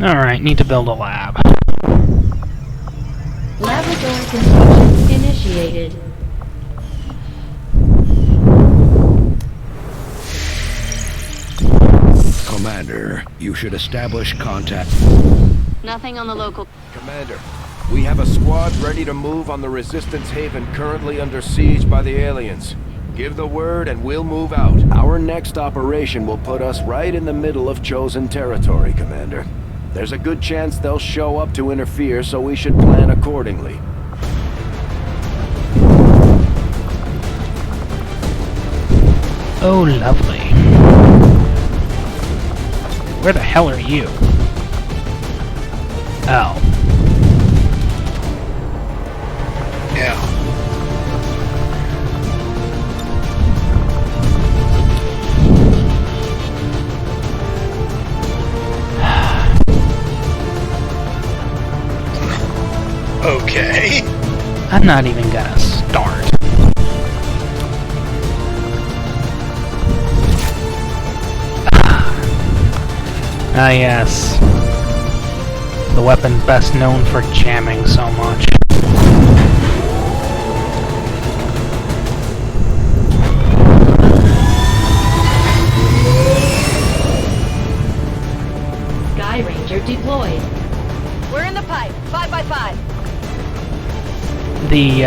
Alright, need to build a lab. Laboratory construction initiated. Commander, you should establish contact. Nothing on the local... Commander, we have a squad ready to move on the Resistance Haven currently under siege by the aliens. Give the word and we'll move out. Our next operation will put us right in the middle of Chosen territory, Commander. There's a good chance they'll show up to interfere, so we should plan accordingly. Oh, lovely. Where the hell are you? Oh. Yeah. Okay. I'm not even gonna start. Ah, yes. the weapon best known for jamming so much. Sky Ranger deployed. We're in the pipe. 5 by 5. The,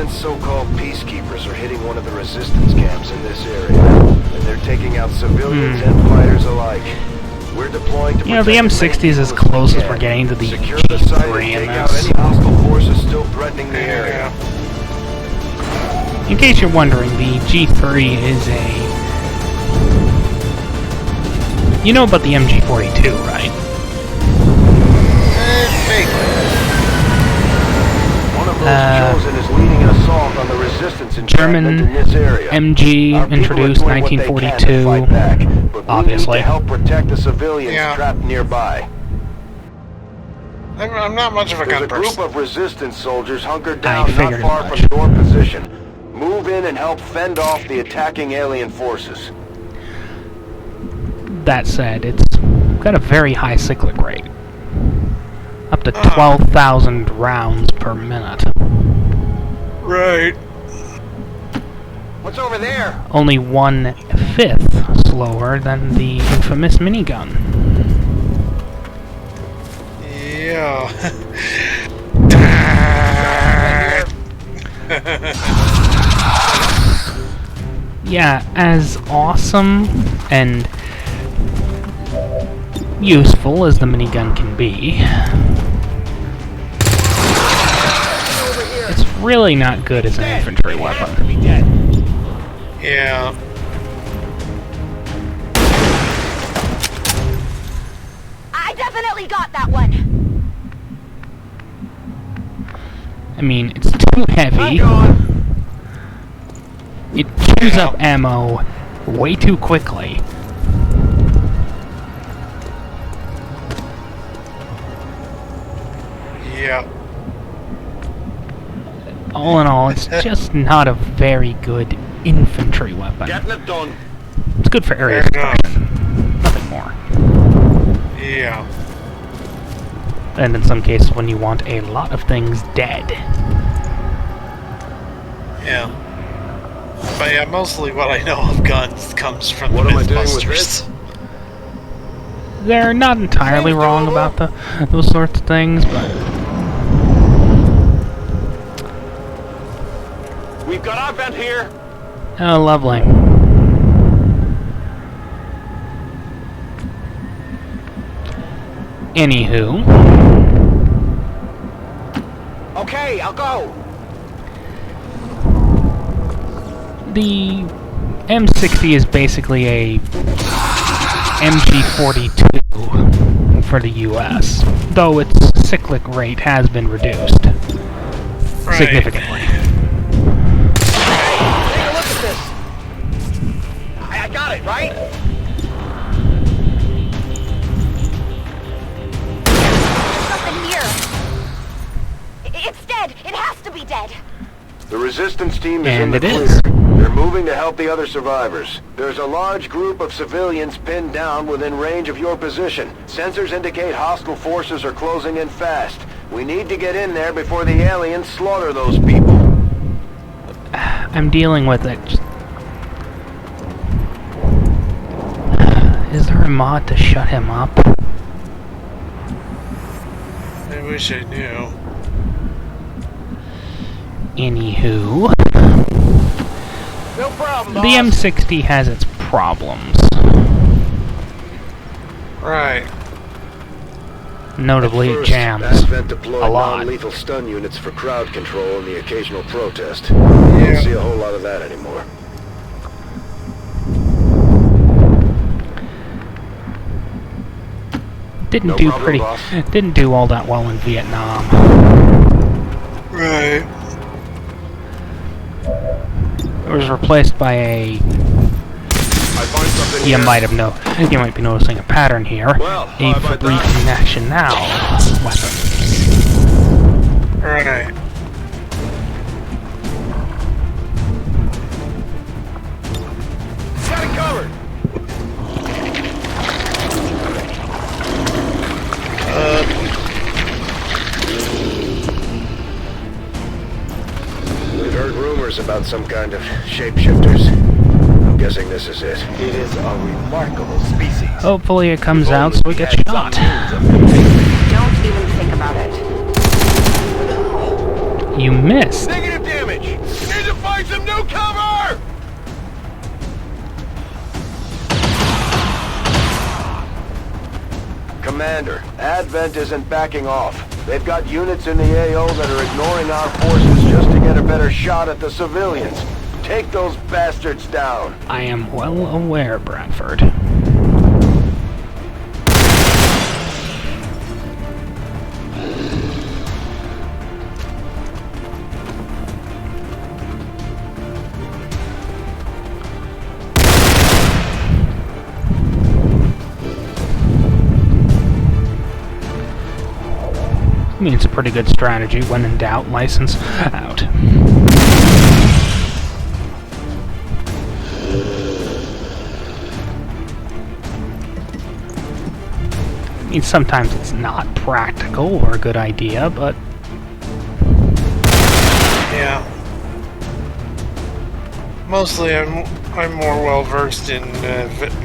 so-called peacekeepers are hitting one of the resistance camps in this area, and they're taking out civilians and fighters alike. We're deploying to the M60 is as close as we're getting to the G3 in this. Any hostile forces still threatening the area. In case you're wondering, the G3 is a... You know about the MG42, right? Chosen is leading an assault on the resistance German in this area. MG introduced 1942, obviously. To help protect the civilians trapped nearby. I'm not much of a gun person. There's a group of resistance soldiers hunkered down not far from your position. Move in and help fend off the attacking alien forces. That said, it's got a very high cyclic rate. Up to 12,000 rounds per minute. Right. What's over there? Only 1/5 slower than the infamous minigun. Yeah. Yeah, as awesome and useful as the minigun can be, it's really not good as an infantry weapon. Yeah. I definitely got that one. I mean, it's too heavy. It chews up ammo way too quickly. Yeah. All in all, it's just not a very good infantry weapon. Getting it done. It's good for area suppression. Nothing more. Yeah. And in some cases when you want a lot of things dead. Yeah. But yeah, mostly what I know of guns comes from the Mythbusters. They're not entirely wrong about those sorts of things, but... We've got our vent here. Oh, lovely. Anywho. Okay, I'll go. The M60 is basically a MG42 for the US, though its cyclic rate has been reduced significantly. Take a look at this. I got it, right? There's something here. It's dead. It has to be dead. The resistance team is in And the it clear. is. They're moving to help the other survivors. There's a large group of civilians pinned down within range of your position. Sensors indicate hostile forces are closing in fast. We need to get in there before the aliens slaughter those people. I'm dealing with it. Is there a mod to shut him up? I wish I knew. Anywho, No problem, the boss. M60 has its problems. Right. Notably, it First, jams Advent deployed a lot. non-lethal stun units for crowd control and the occasional protest. You don't see a whole lot of that anymore. Didn't didn't do all that well in Vietnam. Right. It was replaced by a. You might be noticing a pattern here. A Fabrique National weapon. Right. Got it covered. We've heard rumors about some kind of shapeshifters. I'm guessing this is it. It is a remarkable species. Hopefully it comes out so we get shot. Don't even think about it. You missed. Negative damage. Need to find some new cover. Commander, Advent isn't backing off. They've got units in the AO that are ignoring our forces just to get a better shot at the civilians. Take those bastards down. I am well aware, Bradford. I mean, it's a pretty good strategy. When in doubt, license out. I mean, sometimes it's not practical or a good idea, but... Yeah. Mostly, I'm more well versed in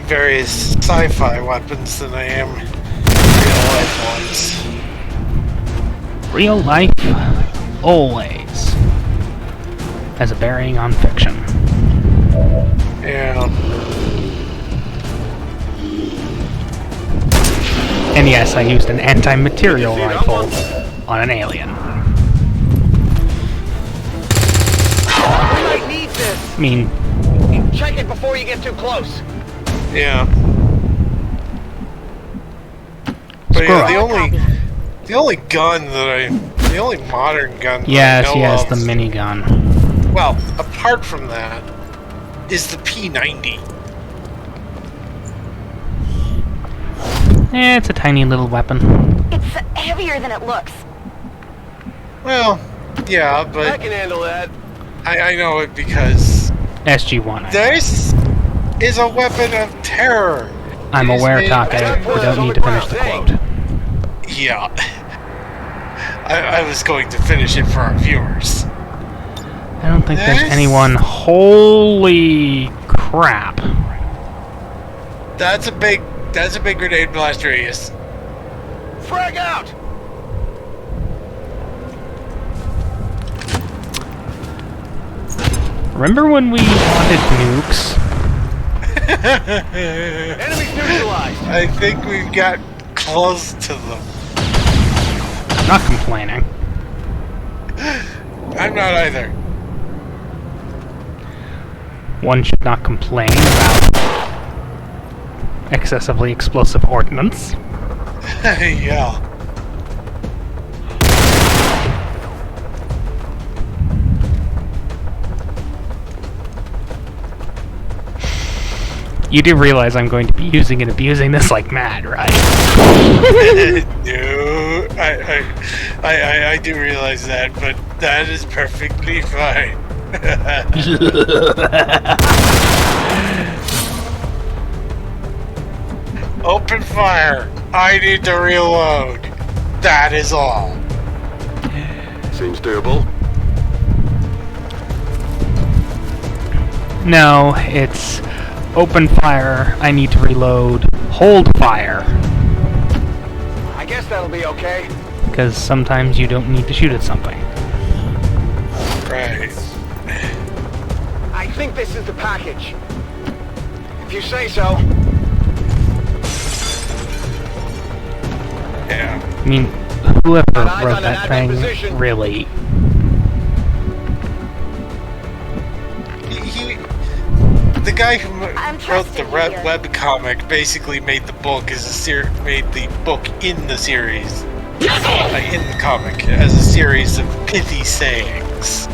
various sci-fi weapons than I am real-life ones. Real life, always, has a bearing on fiction. Yeah. And yes, I used an anti-material rifle on an alien. We might need this. I mean... Check it before you get too close. Yeah. But yeah, the only gun that the only modern gun that I know of, the minigun. well, apart from that, is the P90. It's a tiny little weapon. It's heavier than it looks. Well, yeah, but I can handle that. I know it because SG-1. this is a weapon of terror. I'm aware, Take. We don't need to finish the quote. Yeah. I was going to finish it for our viewers. I don't think there's anyone... Holy crap. That's a big grenade blast radius. Frag out! Remember when we wanted nukes? Enemies neutralized. I think we've got close to them. Not complaining. I'm not either. One should not complain about excessively explosive ordnance. Yeah. You do realize I'm going to be using and abusing this like mad, right? No, I do realize that, but that is perfectly fine. Open fire. I need to reload. That is all. Seems doable. No, it's open fire, I need to reload, hold fire. I guess that'll be okay. Because sometimes you don't need to shoot at something. Right. I think this is the package. If you say so. Yeah. I mean, whoever wrote that thing, really. The guy who wrote the web comic basically made the book as made the book in the series, in the comic, as a series of pithy sayings.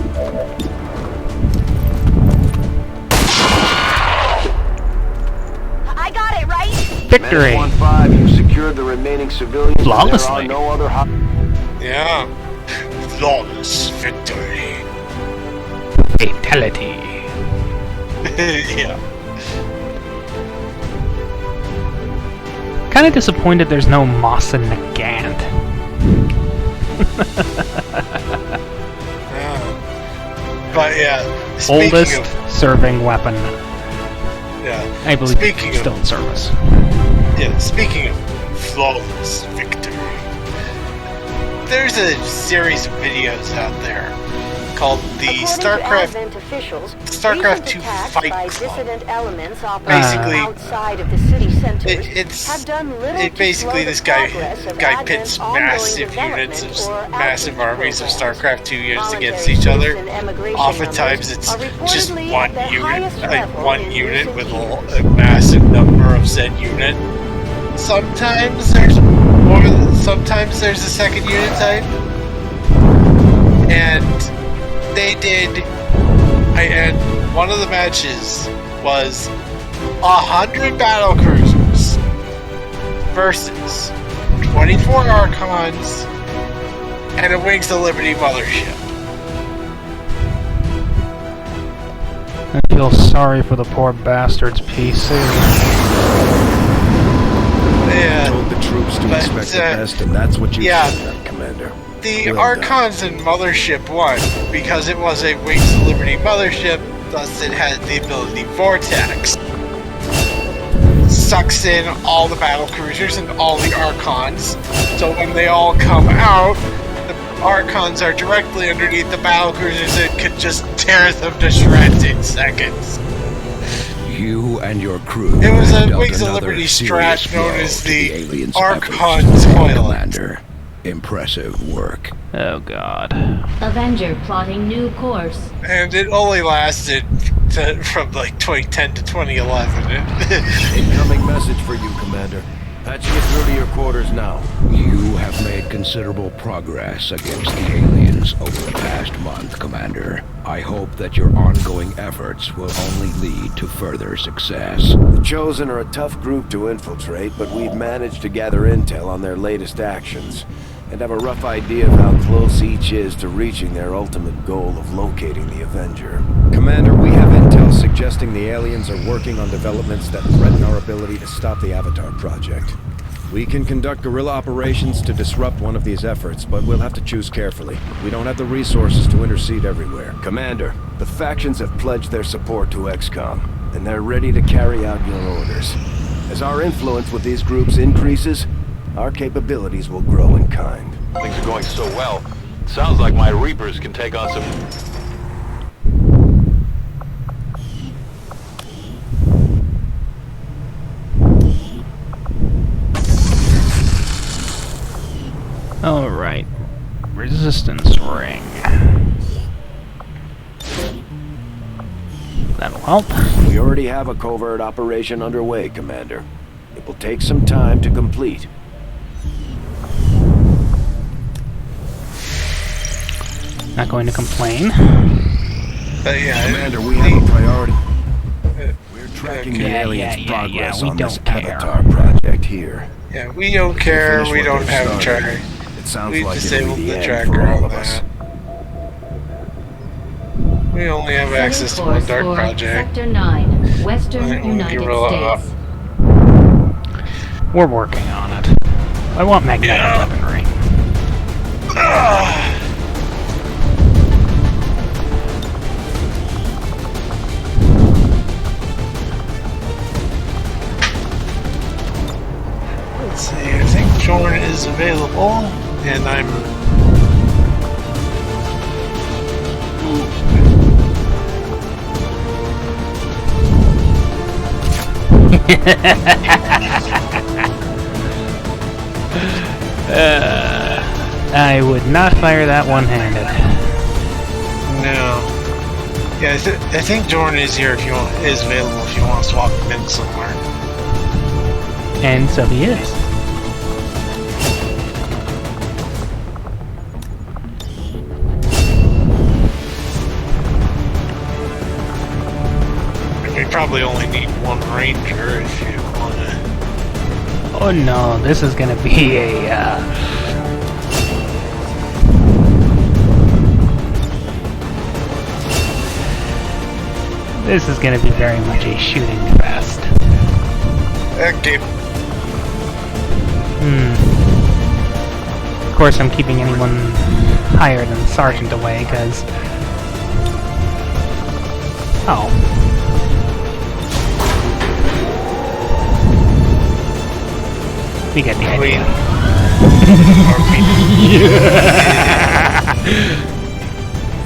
I got it, right? Victory! 1-5, you secured the remaining civilians. Flawlessly. There are no other Yeah. Flawless victory. Fatality. Yeah. Kinda disappointed there's no Moss and Nagant. But yeah, Oldest serving weapon. Yeah. I believe Speaking still in service. Yeah, speaking of flawless victory, there's a series of videos out there called the StarCraft 2 Fight Club. Basically, outside of the city centers basically this guy pits massive units of massive armies of StarCraft 2 units against each other. Oftentimes it's just one unit with a massive number of said unit. Sometimes there's a second unit type, and and one of the matches was 100 battle cruisers versus 24 Archons and a Wings of Liberty mothership. I feel sorry for the poor bastards' PC. Yeah. Told the troops to expect the best, and that's what you said, Commander. The Archons and Mothership won because it was a Wings of Liberty mothership, thus it had the ability Vortex. Sucks in all the battle cruisers and all the Archons, so when they all come out, the Archons are directly underneath the battle cruisers and could just tear them to shreds in seconds. You and your crew. It was a dealt Wings of another Liberty serious strat known blow as to the aliens' Archon efforts. toilet. Commander, impressive work. Oh god. Avenger plotting new course. And it only lasted from like 2010 to 2011. Incoming message for you, Commander. Patching it through to your quarters now. You have made considerable progress against the aliens over the past month, Commander. I hope that your ongoing efforts will only lead to further success. The Chosen are a tough group to infiltrate, but we've managed to gather intel on their latest actions, and have a rough idea of how close each is to reaching their ultimate goal of locating the Avenger. Commander, we have intel suggesting the aliens are working on developments that threaten our ability to stop the Avatar project. We can conduct guerrilla operations to disrupt one of these efforts, but we'll have to choose carefully. We don't have the resources to intercede everywhere. Commander, the factions have pledged their support to XCOM, and they're ready to carry out your orders. As our influence with these groups increases, our capabilities will grow in kind. Things are going so well. Sounds like my Reapers can take on some... Alright. Resistance ring. That'll help. We already have a covert operation underway, Commander. It will take some time to complete. Not going to complain. Yeah, Commander, we have a priority. We're tracking the aliens' progress on this Avatar project here. Yeah, we don't care, we don't have a tracker. It sounds We like disabled it'll be the the end tracker for all on of us. that. We only have access to one Course dark for project. Sector 9, Western United Guerrilla. States. We're working on it. I want magnetic weaponry. is available, and I'm... I would not fire that one-handed. No. Yeah, I think Jordan is here if you want, is available if you want to swap him in somewhere. And so he is. We probably only need one ranger if you want to... Oh no, this is gonna be a, This is gonna be very much a shooting fest. Okay. Of course, I'm keeping anyone higher than Sergeant away, because... Oh. We get the idea.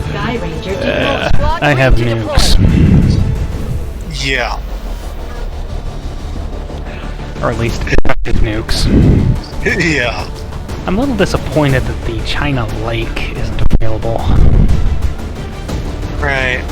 Sky Ranger I have nukes. Yeah. Or at least effective nukes. Yeah. I'm a little disappointed that the China Lake isn't available. Right.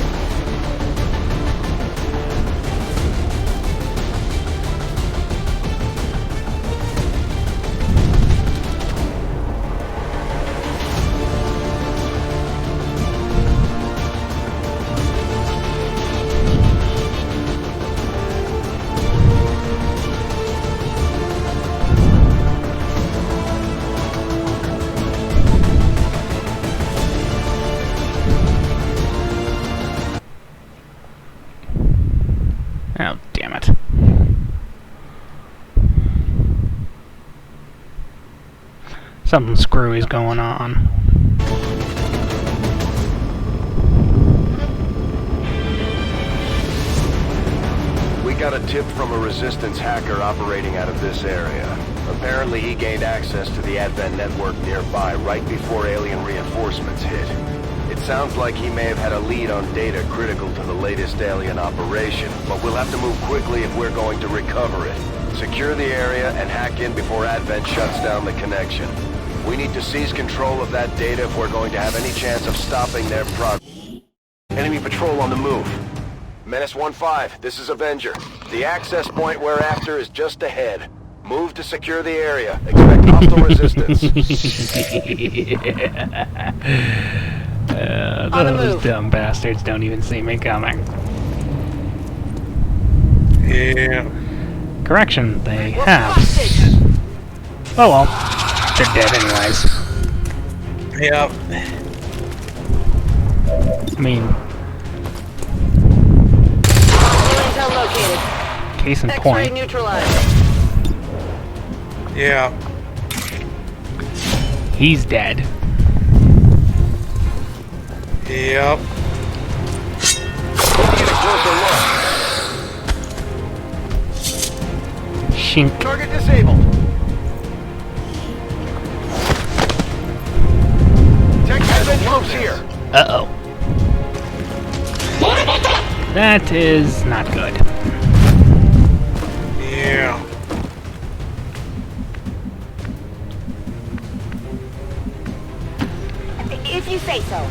Oh, damn it. Something screwy's going on. We got a tip from a Resistance hacker operating out of this area. Apparently he gained access to the Advent network nearby right before alien reinforcements hit. It sounds like he may have had a lead on data critical to the latest alien operation, but we'll have to move quickly if we're going to recover it. Secure the area and hack in before Advent shuts down the connection. We need to seize control of that data if we're going to have any chance of stopping their progress. Enemy patrol on the move. Menace 1-5, this is Avenger. The access point we're after is just ahead. Move to secure the area. Expect hostile resistance. Those dumb bastards don't even see me coming. Yeah. Correction, they have. Oh well, they're dead anyways. Yep. I mean, Intel located. case in X-ray point. neutralized. Yeah. He's dead. Yep. Get a closer look. Shink. Target disabled. Tech Advent troops here. Uh-oh. That is not good. Yeah. If you say so.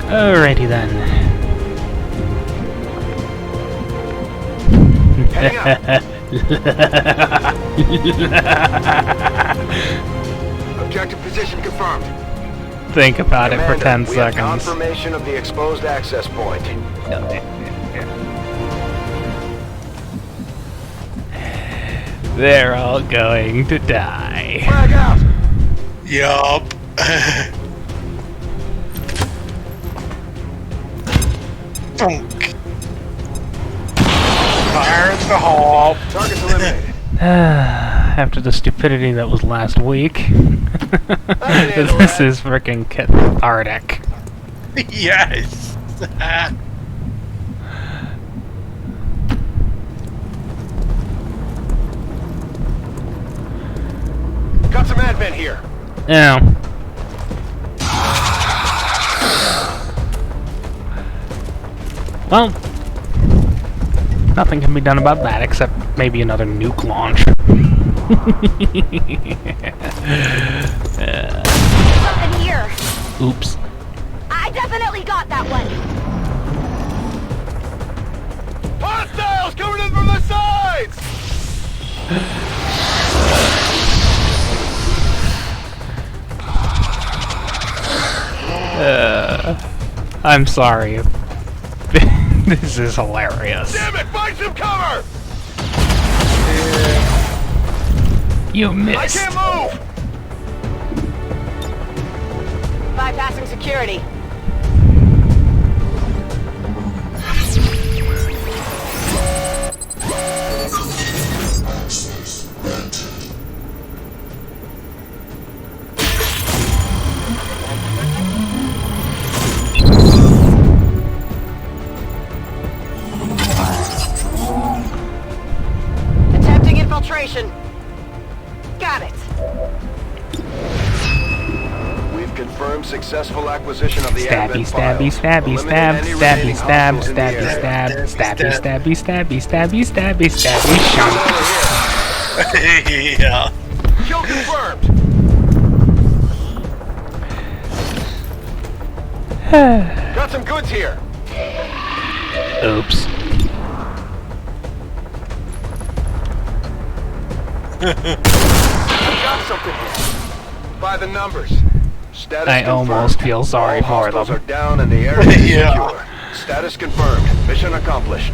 Alrighty then. Objective position confirmed. Think about it for 10 we have seconds. confirmation of the exposed access point. They're all going to die. Flag out. Yup. Thunk. Fire in the hole. Targets eliminated. After the stupidity that was last week, this is freaking cathartic. Yes. advent here. Yeah. Well, nothing can be done about that except maybe another nuke launch. Something here. Oops. I definitely got that one. Hostiles coming in from the sides! I'm sorry. This is hilarious. Damn it, find some cover! You missed. I can't move! Bypassing security. Attempting infiltration. Got it. We've confirmed successful acquisition of the Stabby, advent stabby, files. stabby, Eliminate stab, any stabby, remaining stab, hostiles in the stabby, area. stab, stabby, stabby, stabby, stabby, stabby, stabby, shunk. Yeah. Kill confirmed! Got some goods here. Oops. Got something here. By the numbers. Status I confirmed. almost feel sorry All for them. hostiles are down and the area is Yeah. secure. Status confirmed. Mission accomplished.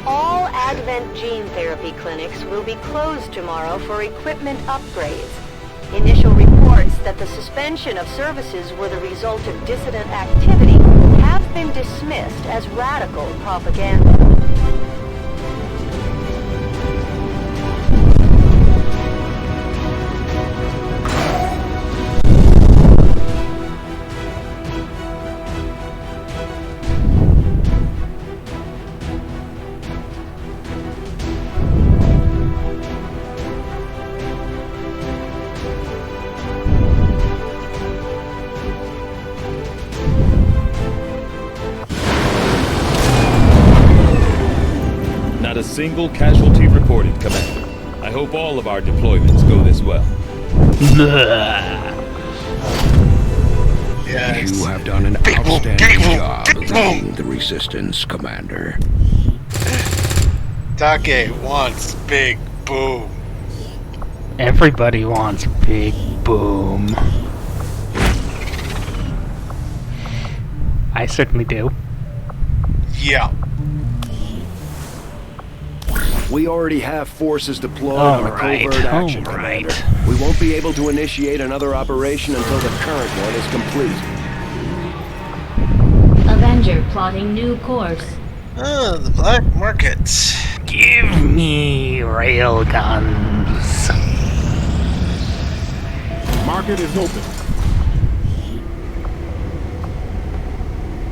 All Advent gene therapy clinics will be closed tomorrow for equipment upgrades. Initial reports that the suspension of services were the result of dissident activity have been dismissed as radical propaganda. Not a single casualty reported, Commander. I hope all of our deployments go this well. Yes. You have done an outstanding job leading the resistance, Commander. Take wants big boom. Everybody wants big boom. I certainly do. Yeah. We already have forces deployed on a covert action, Commander. We won't be able to initiate another operation until the current one is complete. Avenger plotting new course. Oh, the black market. Give me railguns. Market is open.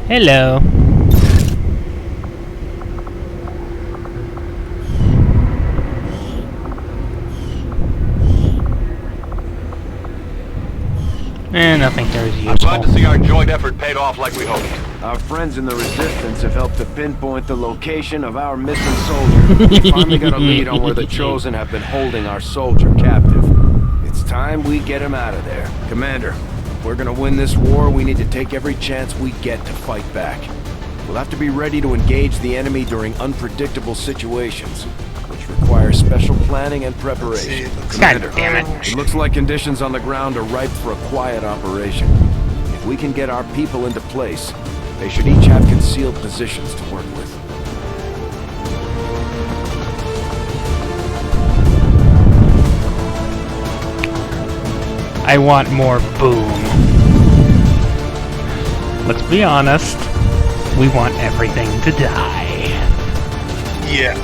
Hello. Nothing here is I'm glad to useful. see our joint effort paid off like we hoped. Our friends in the Resistance have helped to pinpoint the location of our missing soldier. We finally got a lead on where the Chosen have been holding our soldier captive. It's time we get him out of there. Commander, if we're gonna win this war, we need to take every chance we get to fight back. We'll have to be ready to engage the enemy during unpredictable situations, which require special planning and preparation. Commander, God damn it. it looks like conditions on the ground are ripe for a quiet operation. If we can get our people into place, they should each have concealed positions to work with. I want more boom. Let's be honest. We want everything to die. Yes.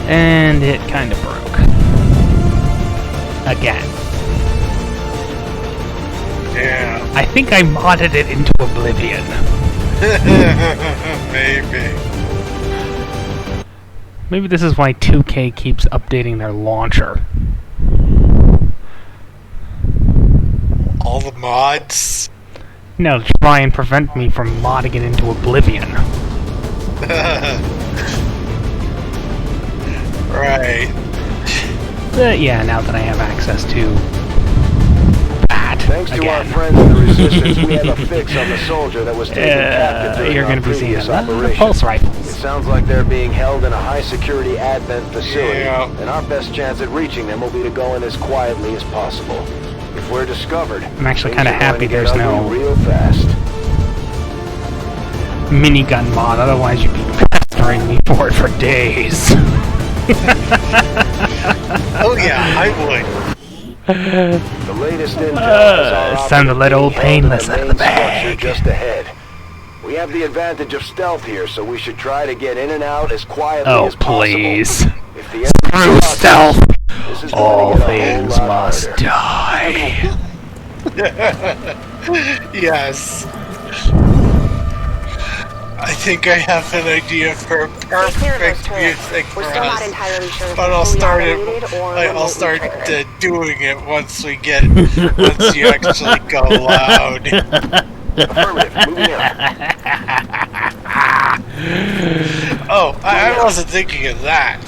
And it kind of broke. Again. Yeah. I think I modded it into oblivion. Maybe. Maybe this is why 2K keeps updating their launcher. All the mods? No, to try and prevent me from modding it into oblivion. Right. But yeah, now that I have access to that, Thanks to again. our friends in the Resistance, we have a fix on the soldier that was taken captive during you're our gonna be seeing previous the operation. pulse rifles. It sounds like they're being held in a high-security advent facility, and our best chance at reaching them will be to go in as quietly as possible. If we're discovered, I'm actually things kind of are going happy to get there's ugly no real fast. minigun mod, otherwise you'd be pestering me for it for days. Oh yeah, I would. The latest intel is our it's time to let old Painless out of the bag. just ahead. We have the advantage of stealth here, so we should try to get in and out as quietly Oh, as possible. please. If the Screw stealth! this is All going to get a whole things lot must harder. die. Yes. I think I have an idea for a perfect music for We're still not us. entirely sure if But it's I'll fully start automated or I'll start remotely triggered. doing it once you actually go loud. Affirmative, moving on. Oh, I wasn't thinking of that.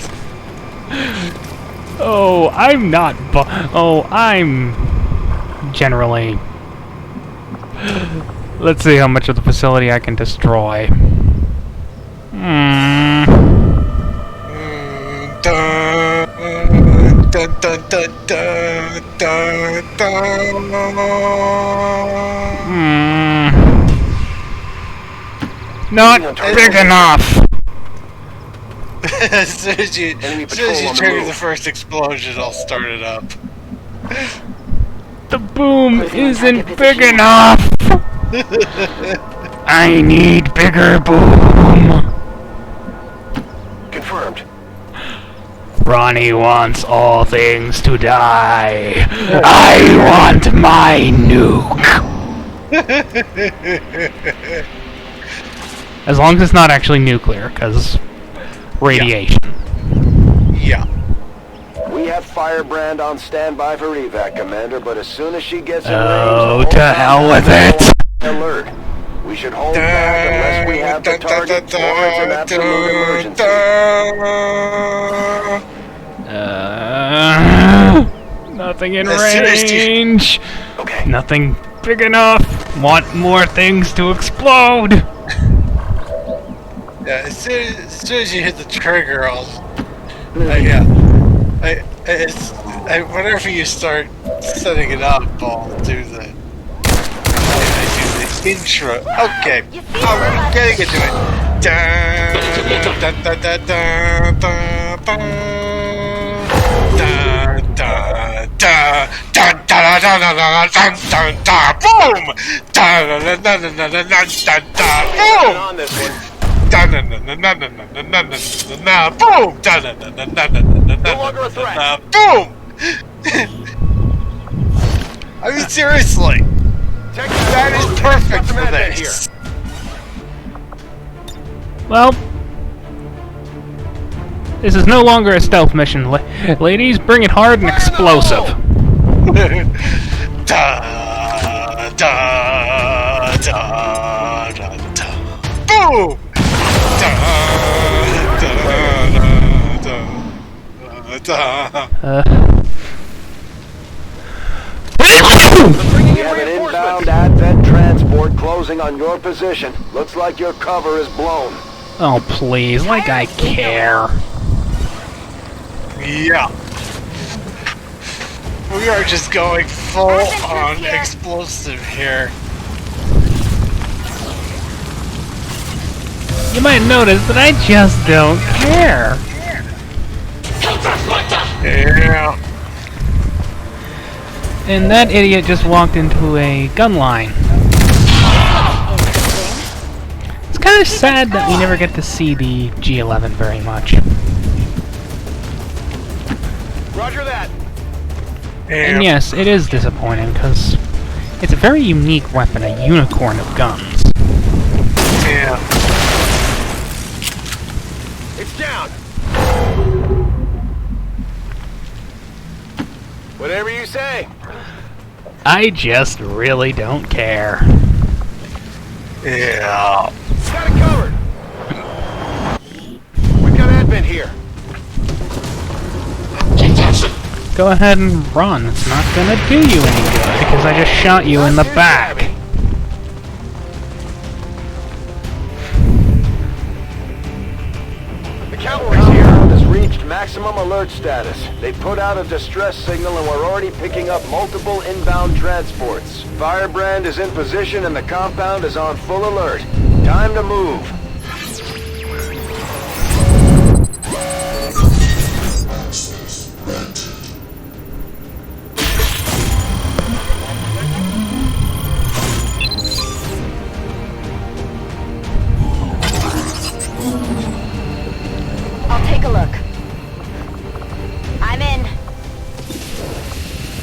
Oh, I'm not I'm generally... Let's see how much of the facility I can destroy. Dun, dun, dun, dun, dun, dun, dun. Not big enough! As soon as you trigger the first explosion, I'll start it up. The boom isn't big enough! I need bigger boom! Confirmed. Ronnie wants all things to die. I want my nuke! As long as it's not actually nuclear, because radiation. Yeah. We have Firebrand on standby for evac, Commander, but as soon as she gets in Oh, range, to hell with it! Alert. We should hold back unless we have the target or it's an absolute emergency. Nothing in range. Okay. Nothing big enough. Want more things to explode. Yeah, as soon as you hit the trigger, whenever you start setting it up, I'll do the intro. Okay, I'm getting into it. Dun, dun, dun, dun, dun, dun, dun. Dun, dun, dun, dun, dun, dun, dun, dun, dun, dun, boom! Dun, dun, dun, dun, dun, dun, dun, dun, dun, boom! On this one. Dun, dun, dun, dun, dun, dun, dun, dun, dun, dun, boom! Dun, dun, dun, dun, dun, dun, dun, No longer a threat. boom! I mean, seriously, that is perfect for this. Well, this is no longer a stealth mission. Ladies, bring it hard and explosive. Da, da, da, da, da. Boom! Da, da, da, da, da. We have an inbound advent transport closing on your position. Looks like your cover is blown. Oh, please, like I care. Yeah. We are just going full on explosive here. You might notice that I just don't care. Yeah. And that idiot just walked into a gun line. It's kind of sad that we never get to see the G11 very much. Roger that. And yes, it is disappointing, because it's a very unique weapon, a unicorn of guns. Yeah. It's down. Whatever you say. I just really don't care. Yeah. Got it covered. We've got advent here. Go ahead and run. It's not gonna do you any good, because I just shot you in the back. The cavalry's here. Has reached maximum alert status. They put out a distress signal and we're already picking up multiple inbound transports. Firebrand is in position and the compound is on full alert. Time to move. I'll take a look. I'm in.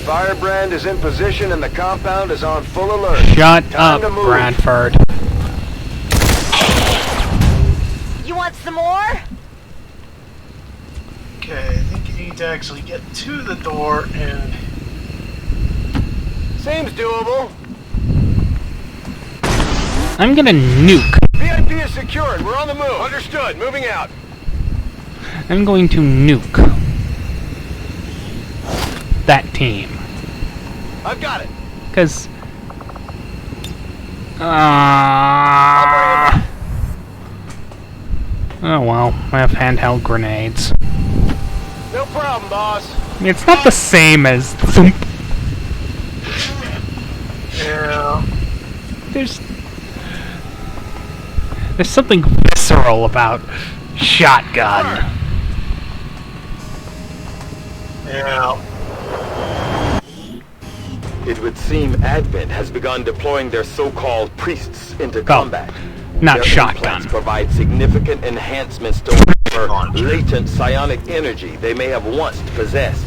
Firebrand is in position and the compound is on full alert. Shut Time up, to move. Bradford. You want some more? Okay, I think you need to actually get to the door and... Seems doable. I'm gonna nuke. VIP is secured. We're on the move. Understood. Moving out. I'm going to nuke that team. I've got it. Because... oh well, I have handheld grenades. No problem, boss. I mean, it's not the same as... thump. Yeah. There's something visceral about shotgun. Yeah. It would seem Advent has begun deploying their so-called priests into combat. Not Their shotgun. implants provide significant enhancements to whatever latent psionic energy they may have once possessed.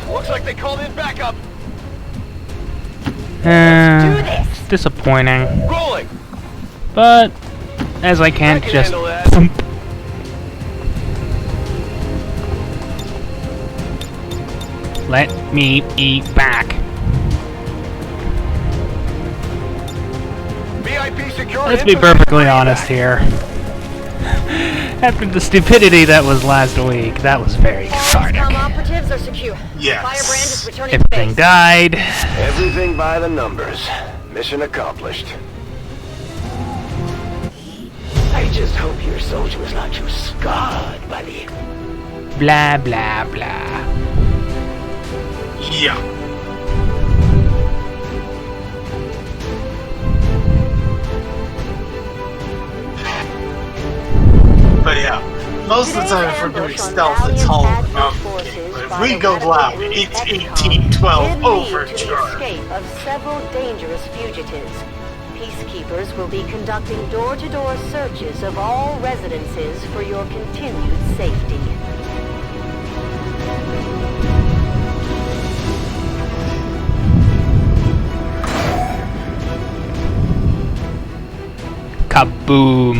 Looks like they called in backup. Disappointing. Rolling. But, as I can't just... handle that. thump. Let me eat back. VIP secure. Let's be perfectly honest here. After the stupidity that was last week, that was very cathartic. XCOM operatives are secure. Yes. Firebrand is returning to Everything base. died. Everything by the numbers. Mission accomplished. I just hope your soldier was not too scarred by the... Blah, blah, blah. Yeah. But yeah, most of the time if we're doing stealth, it's all about the game. But if we go loud, it's 1812 overture. Escape of several dangerous fugitives. Peacekeepers will be conducting door-to-door searches of all residences for your continued safety. Kaboom.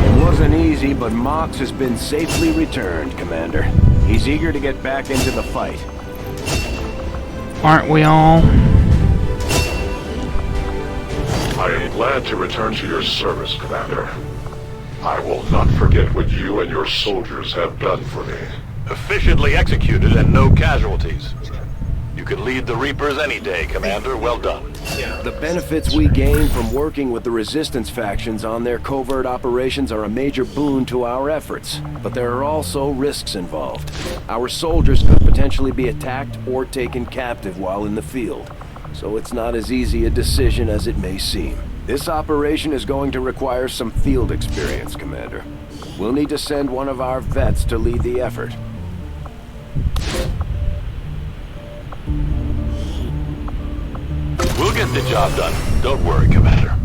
It wasn't easy, but Mox has been safely returned, Commander. He's eager to get back into the fight. Aren't we all? I am glad to return to your service, Commander. I will not forget what you and your soldiers have done for me. Efficiently executed and no casualties. You can lead the Reapers any day, Commander. Well done. The benefits we gain from working with the Resistance factions on their covert operations are a major boon to our efforts, but there are also risks involved. Our soldiers could potentially be attacked or taken captive while in the field, so it's not as easy a decision as it may seem. This operation is going to require some field experience, Commander. We'll need to send one of our vets to lead the effort. We'll get the job done. Don't worry, Commander.